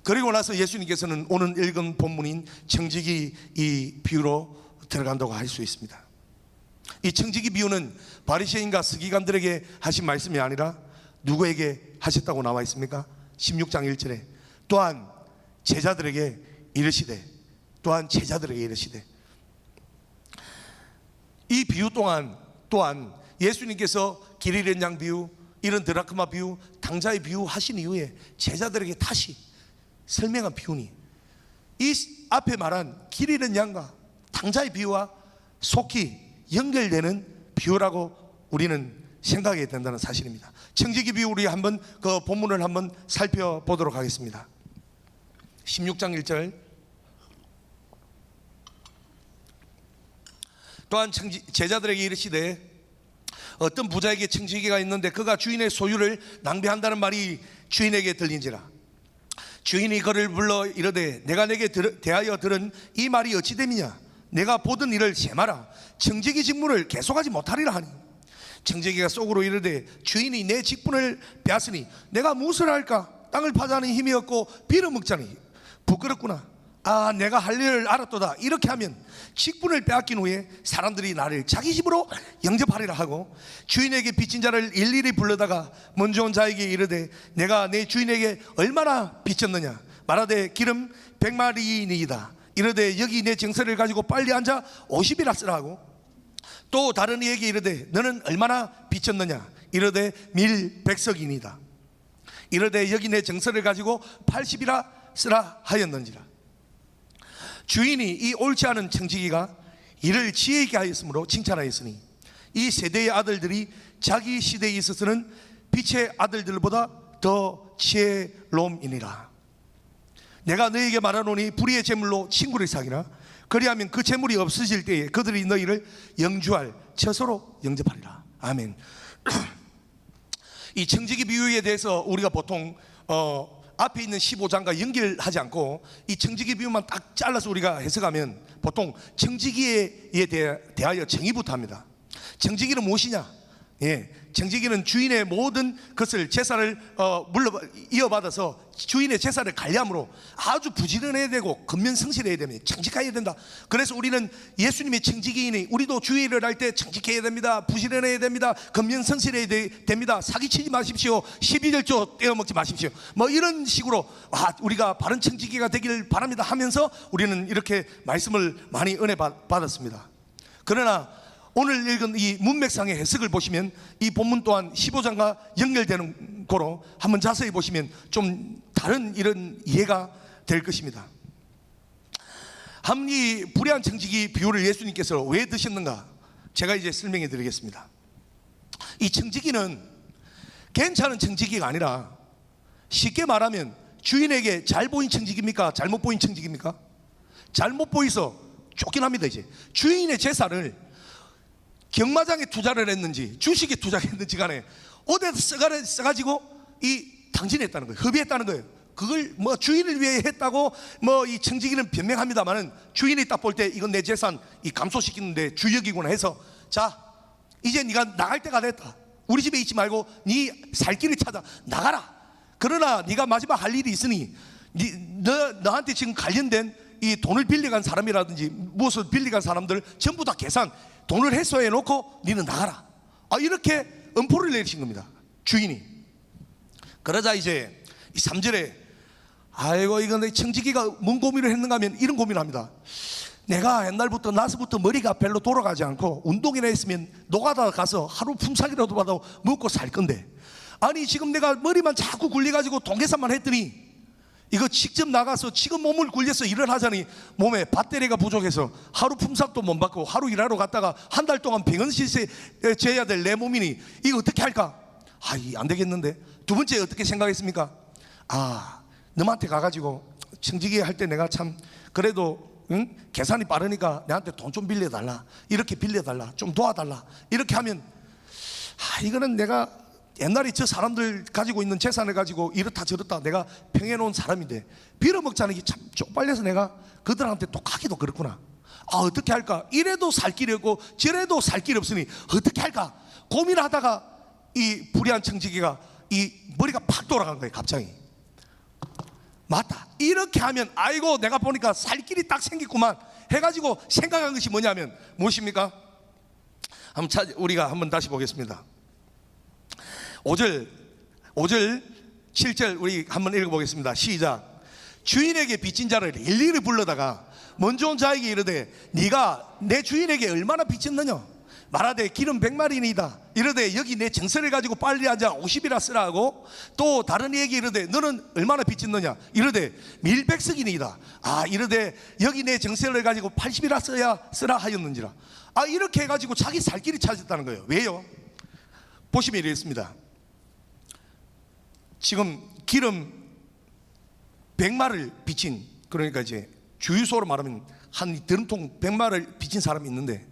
그리고 나서 예수님께서는 오늘 읽은 본문인 청지기 이 비유로 들어간다고 할 수 있습니다. 이 청지기 비유는 바리새인과 서기관들에게 하신 말씀이 아니라 누구에게 하셨다고 나와 있습니까? 16장 1절에 또한 제자들에게 이르시되, 또한 제자들에게 이르시되, 이 비유 또한 예수님께서 길 잃은 양 비유, 이런 드라크마 비유, 당자의 비유 하신 이후에 제자들에게 다시 설명한 비유니, 이 앞에 말한 길 잃은 양과 당자의 비유와 속히 연결되는 비유라고 우리는 생각해야 된다는 사실입니다. 청지기 비유, 우리 한번 그 본문을 한번 살펴보도록 하겠습니다. 16장 1절. 또한 제자들에게 이르시되 어떤 부자에게 청지기가 있는데 그가 주인의 소유를 낭비한다는 말이 주인에게 들린지라. 주인이 그를 불러 이르되 내가 내게 대하여 들은 이 말이 어찌 됨이냐. 내가 보던 일을 세마라. 청지기 직분을 계속하지 못하리라 하니, 청지기가 속으로 이르되 주인이 내 직분을 빼앗으니 내가 무엇을 할까. 땅을 파자니 힘이 없고 빌어먹자니 부끄럽구나. 아, 내가 할 일을 알았도다. 이렇게 하면 직분을 빼앗긴 후에 사람들이 나를 자기 집으로 영접하리라 하고, 주인에게 빚진 자를 일일이 불러다가 먼저 온 자에게 이르되 내가 내 주인에게 얼마나 빚졌느냐. 말하되 기름 100마리니이다. 이르되 여기 내 정서를 가지고 빨리 앉아 50이라 쓰라 하고, 또 다른 이에게 이르되 너는 얼마나 빚졌느냐. 이르되 밀 100석이니이다. 이르되 여기 내 정서를 가지고 80이라 쓰라 하였는지라. 주인이 이 옳지 않은 청지기가 이를 지혜 있게 하였으므로 칭찬하였으니, 이 세대의 아들들이 자기 시대에 있어서는 빛의 아들들보다 더 지혜로움이니라. 내가 너에게 말하노니 불의의 재물로 친구를 사귀라. 그리하면 그 재물이 없어질 때에 그들이 너희를 영주할 처소로 영접하리라. 아멘. 이 청지기 비유에 대해서 우리가 보통 앞에 있는 15장과 연결하지 않고 이 청지기 비유만 딱 잘라서 우리가 해석하면 보통 청지기에 대하여 정의부터 합니다. 청지기는 무엇이냐? 청지기는 주인의 모든 것을 제사를 이어받아서 주인의 제사를 관리함으로 아주 부지런해야 되고 근면성실해야 됩니다. 정직해야 된다. 그래서 우리는 예수님의 청지기이니 우리도 주의 일을 할 때 정직해야 됩니다. 부지런해야 됩니다. 근면성실해야 됩니다. 사기치지 마십시오. 12절조 떼어먹지 마십시오. 뭐 이런 식으로 우리가 바른 청지기가 되기를 바랍니다 하면서 우리는 이렇게 말씀을 많이 은혜 받았습니다. 그러나 오늘 읽은 이 문맥상의 해석을 보시면 이 본문 또한 15장과 연결되는 거로 한번 자세히 보시면 좀 다른 이런 이해가 될 것입니다. 이 불의한 청지기 비유를 예수님께서 왜 드셨는가, 제가 이제 설명해 드리겠습니다. 이 청지기는 괜찮은 청지기가 아니라, 쉽게 말하면 주인에게 잘 보인 청지기입니까? 잘못 보인 청지기입니까? 잘못 보이서 쫓겨납니다. 이제 주인의 제사를 경마장에 투자를 했는지 주식에 투자를 했는지 간에 어디에서 써가지고 이 당진했다는 거예요. 협의했다는 거예요. 그걸 뭐 주인을 위해 했다고 뭐 이 청지기는 변명합니다만은, 주인이 딱 볼 때 이건 내 재산 이 감소시키는데 주역이구나 해서, 자 이제 네가 나갈 때가 됐다. 우리 집에 있지 말고 네 살 길을 찾아 나가라. 그러나 네가 마지막 할 일이 있으니 너한테 지금 관련된 이 돈을 빌려간 사람이라든지 무엇을 빌려간 사람들 전부 다 계산 돈을 해소해 놓고 너는 나가라. 이렇게 엄포를 내리신 겁니다, 주인이. 그러자 이제 이 3절에 아이고 이건 내 청지기가 뭔 고민을 했는가 하면 이런 고민을 합니다. 내가 옛날부터 나서부터 머리가 별로 돌아가지 않고 운동이나 했으면 노가다 가서 하루 품삯이라도 받아 먹고 살 건데, 아니 지금 내가 머리만 자꾸 굴려가지고 돈 계산만 했더니 이거 직접 나가서 지금 몸을 굴려서 일을 하자니 몸에 배터리가 부족해서 하루 품삯도 못 받고 하루 일하러 갔다가 한 달 동안 병원 시세 재야 될 내 몸이니 이거 어떻게 할까? 안 되겠는데. 두 번째 어떻게 생각했습니까? 너한테 가가지고 청지기 할 때 내가 참 그래도 계산이 빠르니까 내한테 돈 좀 빌려달라, 이렇게 빌려달라, 좀 도와달라, 이렇게 하면 이거는 내가 옛날에 저 사람들 가지고 있는 재산을 가지고 이렇다 저렇다 내가 평해놓은 사람인데 빌어먹자는 게 참 쪽팔려서 내가 그들한테 또 가기도 그렇구나. 어떻게 할까? 이래도 살 길이 없고 저래도 살 길이 없으니 어떻게 할까? 고민하다가 이 불의한 청지기가 이 머리가 팍 돌아간 거예요. 갑자기 맞다, 이렇게 하면 아이고 내가 보니까 살 길이 딱 생겼구만 해가지고 생각한 것이 뭐냐면 무엇입니까? 우리가 한번 다시 보겠습니다. 5절 7절 우리 한번 읽어보겠습니다. 시작. 주인에게 빚진 자를 일일이 불러다가 먼저 온 자에게 이르되 네가 내 주인에게 얼마나 빚졌느냐. 말하되 기름 100마리니이다. 이러되 여기 내 정세를 가지고 빨리 하자 50이라 쓰라 하고, 또 다른 얘기 이러되 너는 얼마나 빚짓느냐 이러되 밀백석이니이다. 이러되 여기 내 정세를 가지고 80이라 쓰라 하였는지라. 이렇게 해가지고 자기 살 길이 찾았다는 거예요. 왜요? 보시면 이랬습니다. 지금 기름 100마를 빚진, 그러니까 이제 주유소로 말하면 한 드럼통 100마를 빚진 사람이 있는데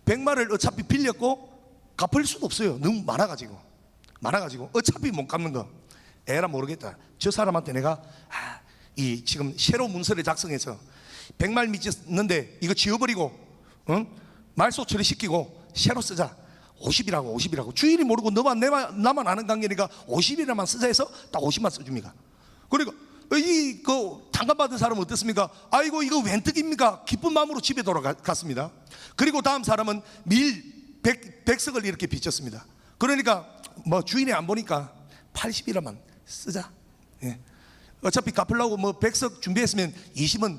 100마를 어차피 빌렸고 갚을 수도 없어요. 너무 많아가지고 어차피 못 갚는 거. 에라 모르겠다. 저 사람한테 내가 이 지금 새로 문서를 작성해서 100말 빚졌는데 이거 지워버리고 말소 처리시키고 새로 쓰자. 50이라고 주인이 모르고 나만 아는 관계니까 50이라만 쓰자 해서 딱 50만 써줍니까? 그러니까 그 tan감받은 사람은 어떻습니까? 아이고 이거 웬 뜻입니까? 기쁜 마음으로 집에 돌아갔습니다. 그리고 다음 사람은 백석을 이렇게 빚졌습니다. 그러니까 뭐 주인이 안 보니까 80이라만 쓰자. 예. 어차피 갚으려고 뭐 100석 준비했으면 20은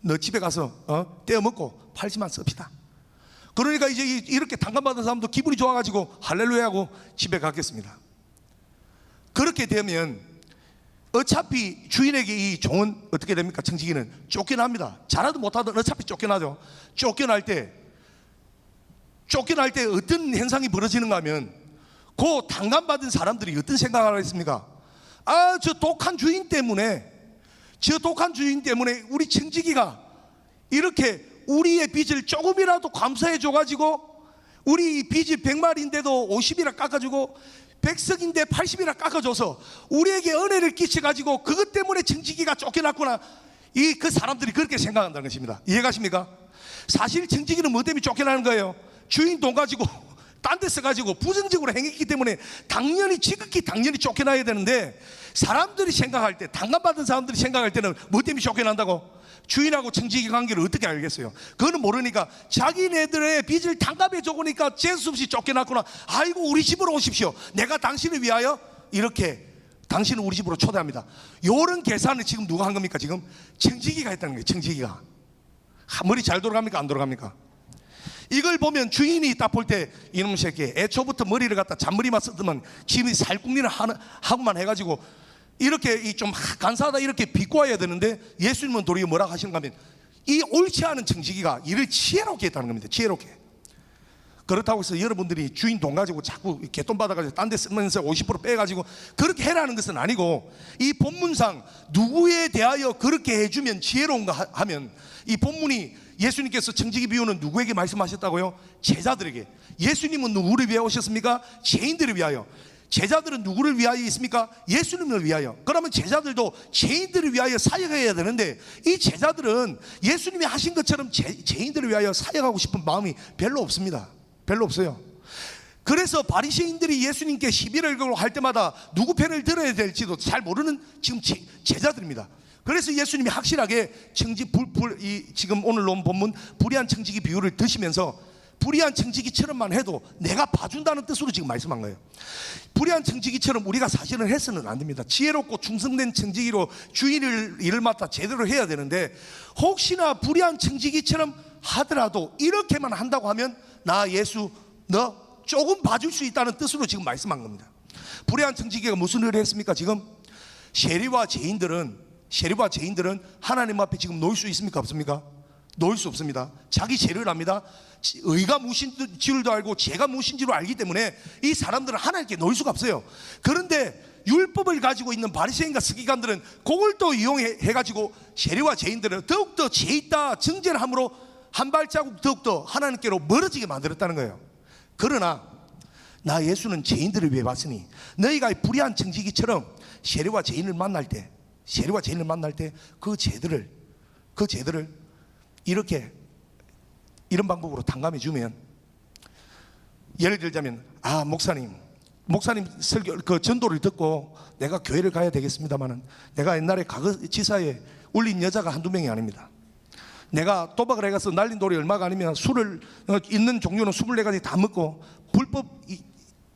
너 집에 가서 떼어먹고 80만 씁시다. 그러니까 이제 이렇게 tan감받은 사람도 기분이 좋아가지고 할렐루야 하고 집에 갔겠습니다. 그렇게 되면 어차피 주인에게 이 종은 어떻게 됩니까? 청지기는 쫓겨납니다. 잘하든 못하든 어차피 쫓겨나죠. 쫓겨날 때 어떤 현상이 벌어지는가 하면 그 tan감받은 사람들이 어떤 생각을 하겠습니까? 저 독한 주인 때문에 우리 청지기가 이렇게 우리의 빚을 조금이라도 감사해 줘가지고 우리 빚이 100마리인데도 50이라 깎아주고 100석인데 80이라 깎아줘서 우리에게 은혜를 끼쳐가지고 그것 때문에 청지기가 쫓겨났구나. 그 사람들이 그렇게 생각한다는 것입니다. 이해가십니까? 사실 청지기는 뭐 때문에 쫓겨나는 거예요? 주인 돈 가지고 딴 데 써가지고 부정적으로 행했기 때문에 지극히 당연히 쫓겨나야 되는데, 사람들이 생각할 때, tan감받은 사람들이 생각할 때는 뭐 때문에 쫓겨난다고? 주인하고 청지기 관계를 어떻게 알겠어요? 그거는 모르니까 자기네들의 빚을 tan감해 줘보니까 재수없이 쫓겨났구나. 아이고 우리 집으로 오십시오. 내가 당신을 위하여 이렇게 당신을 우리 집으로 초대합니다. 이런 계산을 지금 누가 한 겁니까? 지금 청지기가 했다는 거예요. 청지기가. 머리 잘 돌아갑니까? 안 돌아갑니까? 이걸 보면 주인이 딱 볼 때 이놈 새끼 애초부터 머리를 갖다 잔머리만 쓰더만 집이 살궁리를 하고만 해가지고 이렇게 좀 간사하다 이렇게 비꼬아야 되는데, 예수님은 도리어 뭐라고 하시는가 하면 이 옳지 않은 청지기가 이를 지혜롭게 했다는 겁니다. 지혜롭게. 그렇다고 해서 여러분들이 주인 돈 가지고 자꾸 개돈 받아가지고 딴 데 쓰면서 50% 빼가지고 그렇게 해라는 것은 아니고, 이 본문상 누구에 대하여 그렇게 해주면 지혜로운가 하면, 이 본문이 예수님께서 청지기 비유는 누구에게 말씀하셨다고요? 제자들에게. 예수님은 누구를 위하여 오셨습니까? 죄인들을 위하여. 제자들은 누구를 위하여 있습니까? 예수님을 위하여. 그러면 제자들도 죄인들을 위하여 사역해야 되는데, 이 제자들은 예수님이 하신 것처럼 죄인들을 위하여 사역하고 싶은 마음이 별로 없습니다. 별로 없어요. 그래서 바리새인들이 예수님께 시비를 걸고 할 때마다 누구 편을 들어야 될지도 잘 모르는 지금 제자들입니다. 그래서 예수님이 확실하게 지금 오늘 본 본문 불의한 청지기 비유를 드시면서 불의한 청지기처럼만 해도 내가 봐준다는 뜻으로 지금 말씀한 거예요. 불의한 청지기처럼 우리가 사실은 해서는 안 됩니다. 지혜롭고 충성된 청지기로 주인을 일을 맡아 제대로 해야 되는데, 혹시나 불의한 청지기처럼 하더라도 이렇게만 한다고 하면 나 예수 너 조금 봐줄 수 있다는 뜻으로 지금 말씀한 겁니다. 불의한 청지기가 무슨 일을 했습니까? 지금 세리와 죄인들은 하나님 앞에 지금 놓일 수 있습니까? 없습니까? 놓일 수 없습니다. 자기 죄를 압니다. 의가 무엇인 줄도 알고 죄가 무엇인지를 알기 때문에 이 사람들은 하나님께 놓일 수가 없어요. 그런데 율법을 가지고 있는 바리새인과 서기관들은 그걸 또 이용해가지고 세리와 죄인들은 더욱더 죄 있다 정죄를 함으로 한 발자국 더욱더 하나님께로 멀어지게 만들었다는 거예요. 그러나 나 예수는 죄인들을 위해 왔으니 너희가 불의한 청지기처럼 세리와 죄인을 만날 때 그 죄들을 이렇게 이런 방법으로 tan감해 주면, 예를 들자면 목사님 설교 그 전도를 듣고 내가 교회를 가야 되겠습니다만은, 내가 옛날에 과거 지사에 울린 여자가 한두 명이 아닙니다. 내가 도박을 해가서 날린 돌이 얼마가 아니면 술을 있는 종류는 24가지 다 먹고 불법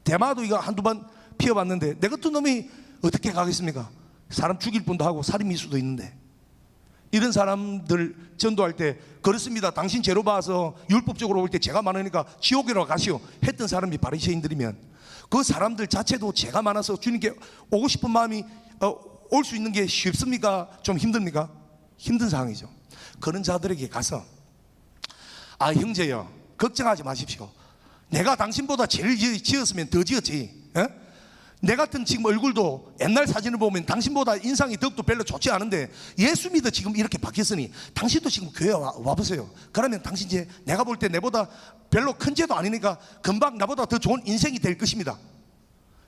대마도 이거 한두 번 피워봤는데 내 같은 놈이 어떻게 가겠습니까? 사람 죽일 뻔도 하고 살인 미수도 있는데, 이런 사람들 전도할 때 그렇습니다. 당신 죄로 봐서 율법적으로 올 때 죄가 많으니까 지옥으로 가시오 했던 사람이 바리새인들이면 그 사람들 자체도 죄가 많아서 주님께 오고 싶은 마음이 올 수 있는 게 쉽습니까? 좀 힘듭니까? 힘든 상황이죠. 그런 자들에게 가서 아 형제여 걱정하지 마십시오. 내가 당신보다 죄를 지었으면 더 지었지. 내 같은 지금 얼굴도 옛날 사진을 보면 당신보다 인상이 더욱더 별로 좋지 않은데 예수 믿어 지금 이렇게 바뀌었으니 당신도 지금 교회 와보세요. 그러면 당신 죄 내가 볼 때 내보다 별로 큰 죄도 아니니까 금방 나보다 더 좋은 인생이 될 것입니다.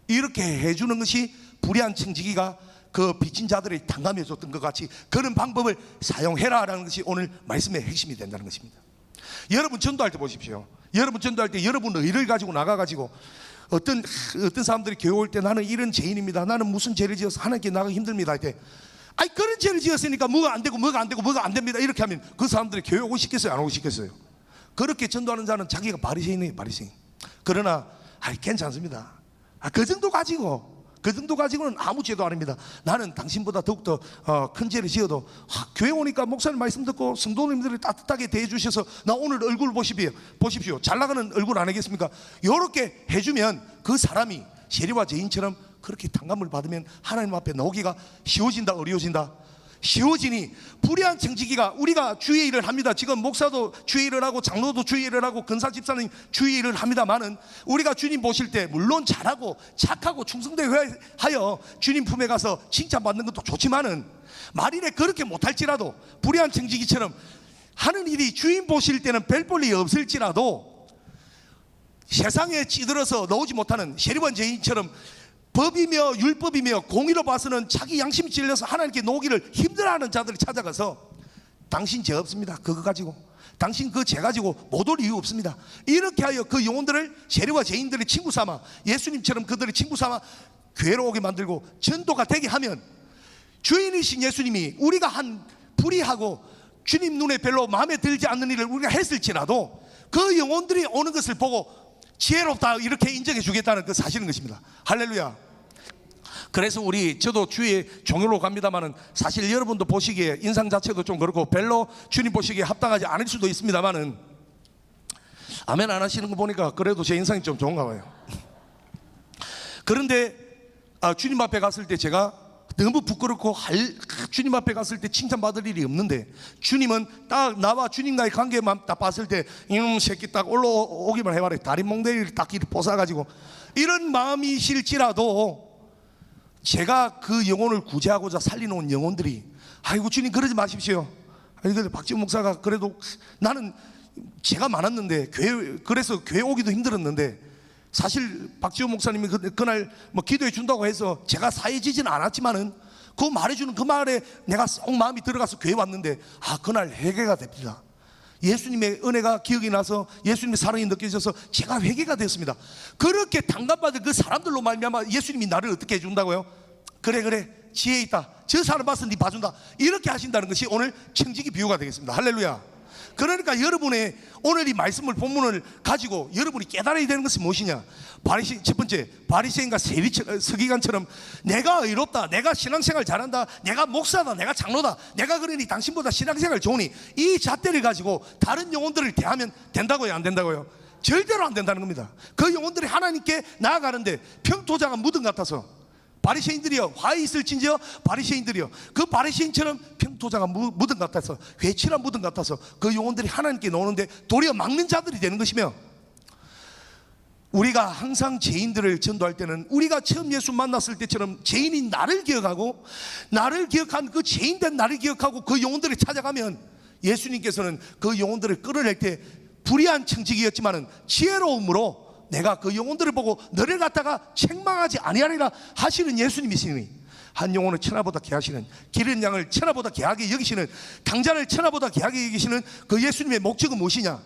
이렇게 해주는 것이 불의한 청지기가 그 빚진 자들의 탕감해 줬던 것 같이 그런 방법을 사용해라라는 것이 오늘 말씀의 핵심이 된다는 것입니다. 여러분 전도할 때 보십시오. 여러분 전도할 때 여러분 의를 가지고 나가가지고 어떤 사람들이 교회 올 때 나는 이런 죄인입니다. 나는 무슨 죄를 지어서 하나님께 나가기 힘듭니다. 할 때 아니 그런 죄를 지었으니까 뭐가 안 되고 뭐가 안 되고 뭐가 안 됩니다. 이렇게 하면 그 사람들이 교회 오고 싶겠어요? 안 오고 싶겠어요? 그렇게 전도하는 자는 자기가 바리새인이에요. 바리새인. 그러나 괜찮습니다. 그 정도 가지고는 아무 죄도 아닙니다. 나는 당신보다 더욱더 큰 죄를 지어도 교회 오니까 목사님 말씀 듣고 성도님들이 따뜻하게 대해주셔서 나 오늘 얼굴 보십시오. 잘 나가는 얼굴 아니겠습니까? 이렇게 해주면 그 사람이 세리와 죄인처럼 그렇게 탕감을 받으면 하나님 앞에 나오기가 쉬워진다 어려워진다? 쉬워지니 불의한 청지기가 우리가 주의 일을 합니다. 지금 목사도 주의 일을 하고 장로도 주의 일을 하고 근사 집사님 주의 일을 합니다만은 우리가 주님 보실 때 물론 잘하고 착하고 충성되하여 주님 품에 가서 칭찬받는 것도 좋지만은 만일에 그렇게 못할지라도 불의한 청지기처럼 하는 일이 주님 보실 때는 별 볼일이 없을지라도 세상에 찌들어서 나오지 못하는 세리와 죄인처럼 법이며 율법이며 공의로 봐서는 자기 양심이 찔려서 하나님께 놓기를 힘들어하는 자들을 찾아가서 당신 죄 없습니다. 그거 가지고 당신 그 죄 가지고 못 올 이유 없습니다. 이렇게 하여 그 영혼들을 세리와 죄인들의 친구 삼아 예수님처럼 그들의 친구 삼아 교회로 오게 만들고 전도가 되게 하면 주인이신 예수님이 우리가 한 불의하고 주님 눈에 별로 마음에 들지 않는 일을 우리가 했을지라도 그 영혼들이 오는 것을 보고 지혜롭다 이렇게 인정해 주겠다는 그 사실인 것입니다. 할렐루야. 그래서 저도 주의 종교로 갑니다만은 사실 여러분도 보시기에 인상 자체도 좀 그렇고 별로 주님 보시기에 합당하지 않을 수도 있습니다만은 아멘 안 하시는 거 보니까 그래도 제 인상이 좀 좋은가 봐요. 그런데 주님 앞에 갔을 때 제가 너무 부끄럽고 주님 앞에 갔을 때 칭찬받을 일이 없는데 주님은 딱 나와 주님과의 관계만 딱 봤을 때 이놈 새끼 딱 올라오기만 해봐라 다리 몽둥이를 딱 이렇게 벗어가지고 이런 마음이실지라도 제가 그 영혼을 구제하고자 살려놓은 영혼들이 아이고 주님 그러지 마십시오. 아니 박지훈 목사가 그래도 나는 죄가 많았는데 그래서 교회 오기도 힘들었는데 사실 박지훈 목사님이 그날 뭐 기도해 준다고 해서 제가 사해지지는 않았지만은 그 말해주는 그 말에 내가 쏙 마음이 들어가서 교회 왔는데 그날 회개가 됩니다. 예수님의 은혜가 기억이 나서 예수님의 사랑이 느껴져서 제가 회개가 되었습니다. 그렇게 탕감받은 그 사람들로 말미암아 예수님이 나를 어떻게 해준다고요? 그래 지혜 있다. 저 사람 봐서 네 봐준다. 이렇게 하신다는 것이 오늘 청지기 비유가 되겠습니다. 할렐루야. 그러니까 여러분의 오늘 이 말씀을 본문을 가지고 여러분이 깨달아야 되는 것은 무엇이냐? 첫 번째 바리새인과 서기관처럼 내가 의롭다, 내가 신앙생활 잘한다, 내가 목사다, 내가 장로다, 내가 그러니 당신보다 신앙생활 좋으니 이 잣대를 가지고 다른 영혼들을 대하면 된다고요? 안 된다고요? 절대로 안 된다는 겁니다. 그 영혼들이 하나님께 나아가는데 평토자가 묻은 같아서 바리새인들이여 화해 있을진지여 바리새인들이여 그 바리새인처럼 평토자가 무덤 같아서 회칠한 무덤 같아서 그 영혼들이 하나님께 나오는데 도리어 막는 자들이 되는 것이며 우리가 항상 죄인들을 전도할 때는 우리가 처음 예수 만났을 때처럼 죄인인 나를 기억하고 나를 기억한 그 죄인된 나를 기억하고 그 영혼들을 찾아가면 예수님께서는 그 영혼들을 끌어낼 때 불의한 청지기였지만은 지혜로움으로 내가 그 영혼들을 보고 너를 갖다가 책망하지 아니하리라 하시는 예수님이시니 한 영혼을 천하보다 귀하시는 기른 양을 천하보다 귀하게 여기시는 당자를 천하보다 귀하게 여기시는 그 예수님의 목적은 무엇이냐?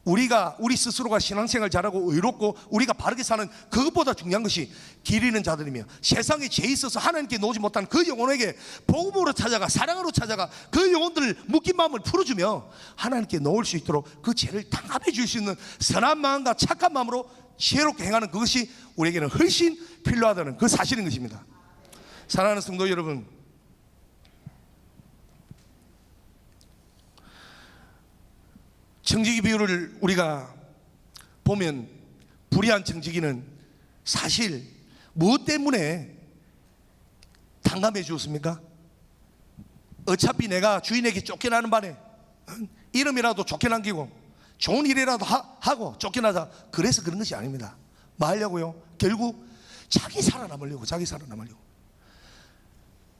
우리 스스로가 신앙생활 잘하고 의롭고 우리가 바르게 사는 그것보다 중요한 것이 길 잃은 자들이며 세상에 죄 있어서 하나님께 놓지 못한 그 영혼에게 복음으로 찾아가 사랑으로 찾아가 그 영혼들을 묶인 마음을 풀어주며 하나님께 놓을 수 있도록 그 죄를 탕감해 줄 수 있는 선한 마음과 착한 마음으로 지혜롭게 행하는 그것이 우리에게는 훨씬 필요하다는 그 사실인 것입니다. 사랑하는 성도 여러분, 청지기 비유를 우리가 보면 불의한 청지기는 사실 무엇 때문에 탕감해 주었습니까? 어차피 내가 주인에게 쫓겨나는 바에 이름이라도 좋게 남기고 좋은 일이라도 하고 쫓겨나자, 그래서 그런 것이 아닙니다. 뭐 하려고요? 결국 자기 살아남으려고.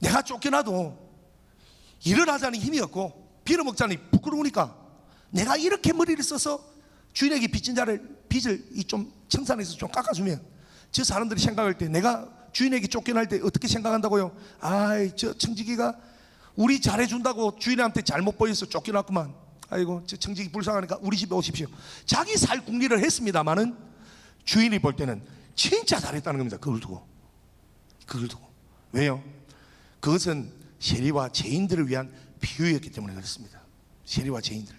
내가 쫓겨나도 일어나자는 힘이 없고 빌어먹자니 부끄러우니까 내가 이렇게 머리를 써서 주인에게 빚진 자를 빚을 좀 청산해서 좀 깎아주면 저 사람들이 생각할 때, 내가 주인에게 쫓겨날 때 어떻게 생각한다고요? 아이, 저 청지기가 우리 잘해준다고 주인한테 잘못 보여서 쫓겨났구만. 아이고, 저 청지기 불쌍하니까 우리 집에 오십시오. 자기 살 궁리를 했습니다마는 주인이 볼 때는 진짜 잘했다는 겁니다. 그걸 두고. 왜요? 그것은 세리와 죄인들을 위한 비유였기 때문에 그렇습니다. 세리와 죄인들.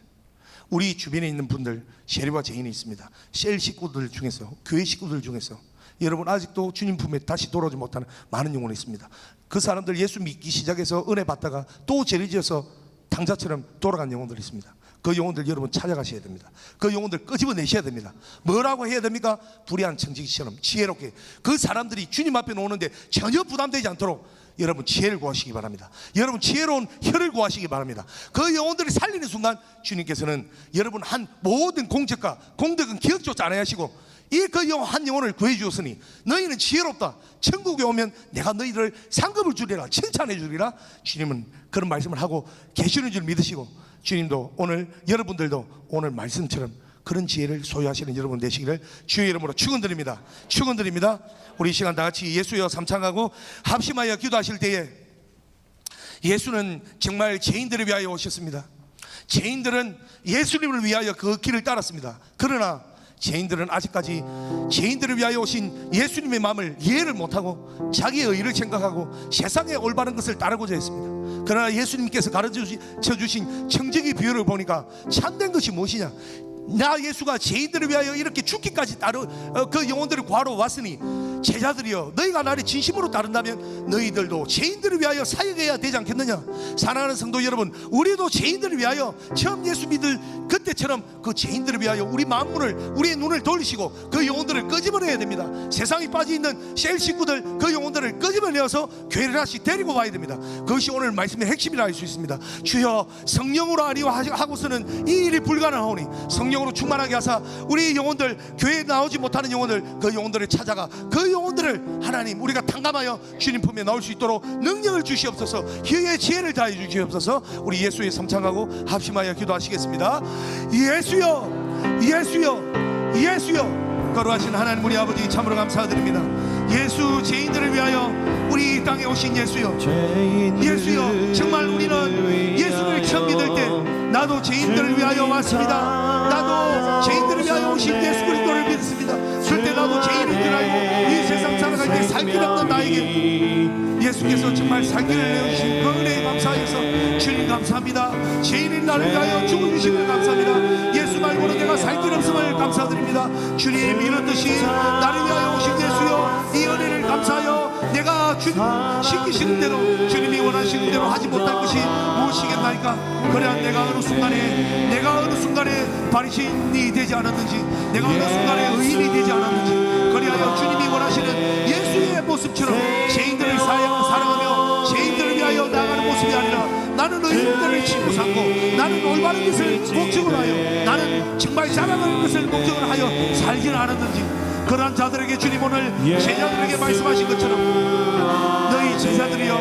우리 주변에 있는 분들 세리와 죄인이 있습니다. 셀 식구들 중에서, 교회 식구들 중에서 여러분 아직도 주님 품에 다시 돌아오지 못하는 많은 영혼이 있습니다. 그 사람들 예수 믿기 시작해서 은혜 받다가 또 죄를 지어서 당자처럼 돌아간 영혼들이 있습니다. 그 영혼들 여러분 찾아가셔야 됩니다. 그 영혼들 끄집어내셔야 됩니다. 뭐라고 해야 됩니까? 불의한 청지기처럼 지혜롭게 그 사람들이 주님 앞에 오는데 전혀 부담되지 않도록 여러분 지혜를 구하시기 바랍니다. 여러분 지혜로운 혀를 구하시기 바랍니다. 그 영혼들을 살리는 순간 주님께서는 여러분 한 모든 공적과 공덕은 기억조차 안 하시고 이 그 한 영혼을 구해 주었으니 너희는 지혜롭다. 천국에 오면 내가 너희를 상급을 주리라, 칭찬해 주리라. 주님은 그런 말씀을 하고 계시는 줄 믿으시고, 주님도 오늘 여러분들도 오늘 말씀처럼 그런 지혜를 소유하시는 여러분 되시기를 주의 이름으로 축원드립니다. 우리 이 시간 다 같이 예수여 삼창하고 합심하여 기도하실 때에 예수는 정말 죄인들을 위하여 오셨습니다. 죄인들은 예수님을 위하여 그 길을 따랐습니다. 그러나 죄인들은 아직까지 죄인들을 위하여 오신 예수님의 마음을 이해를 못하고 자기의 의를 생각하고 세상의 올바른 것을 따르고자 했습니다. 그러나 예수님께서 가르쳐 주신 청지기 비유를 보니까 참된 것이 무엇이냐? 나 예수가 죄인들을 위하여 이렇게 죽기까지 그 영혼들을 구하러 왔으니 제자들이여, 너희가 나를 진심으로 따른다면 너희들도 죄인들을 위하여 사역해야 되지 않겠느냐? 사랑하는 성도 여러분, 우리도 죄인들을 위하여 처음 예수 믿을 그때처럼 그 죄인들을 위하여 우리 만물을, 우리의 눈을 돌리시고 그 영혼들을 끄집어내야 됩니다. 세상에 빠져있는 셀 식구들, 그 영혼들을 끄집어내어서 교회를 다시 데리고 와야 됩니다. 그것이 오늘 말씀의 핵심이라 할 수 있습니다. 주여, 성령으로 아니와 하고서는 이 일이 불가능하오니 성령으로 충만하게 하사 우리 영혼들, 교회에 나오지 못하는 영혼들, 그 영혼들을 찾아가 그 영혼들을 하나님 우리가 탕감하여 주님 품에 나올 수 있도록 능력을 주시옵소서. 희의 지혜를 다해 주시옵소서. 우리 예수의 삼창하고 합심하여 기도하시겠습니다. 예수여, 예수여, 예수여. 거룩하신 하나님 우리 아버지 참으로 감사드립니다. 예수, 죄인들을 위하여 우리 이 땅에 오신 예수여, 예수여, 정말 우리는 예수를 처음 믿을 때 나도 죄인들을 위하여 왔습니다. 나도 죄인들을 위하여 오신 예수 그리스도를 믿습니다. 그때 나도 죄인인 줄 알고 이 세상 살아갈 때 살 길 없는 나에게 예수께서 정말 살 길을 내어주신 그 은혜에 감사해서 주님 감사합니다. 죄인인 나를 위하여 죽어주시면 감사합니다. 예수 말고는 내가 살 길 없음을 감사드립니다. 주님, 이런 듯이 나를 위하여 오신 예수여, 이 은혜를 감사하여 내가 주님 시키시는 대로, 주님이 원하시는 대로 하지 못할 것이 무엇이겠나이까? 그래야 내가 어느 순간에 바리새인이 되지 않았는지, 내가 어느 순간에 의인이 되지 않았는지, 그리하여 주님이 원하시는 예수의 모습처럼 죄인들을 사랑하며 죄인들을 위하여 나아가는 모습이 아니라 나는 의인들을 친구 삼고 나는 올바른 것을 목적으로 하여 나는 정말 자랑하는 것을 목적으로 하여 살지는 않았는지, 그러한 자들에게 주님 오늘 제자들에게 말씀하신 것처럼 너희 제자들이여,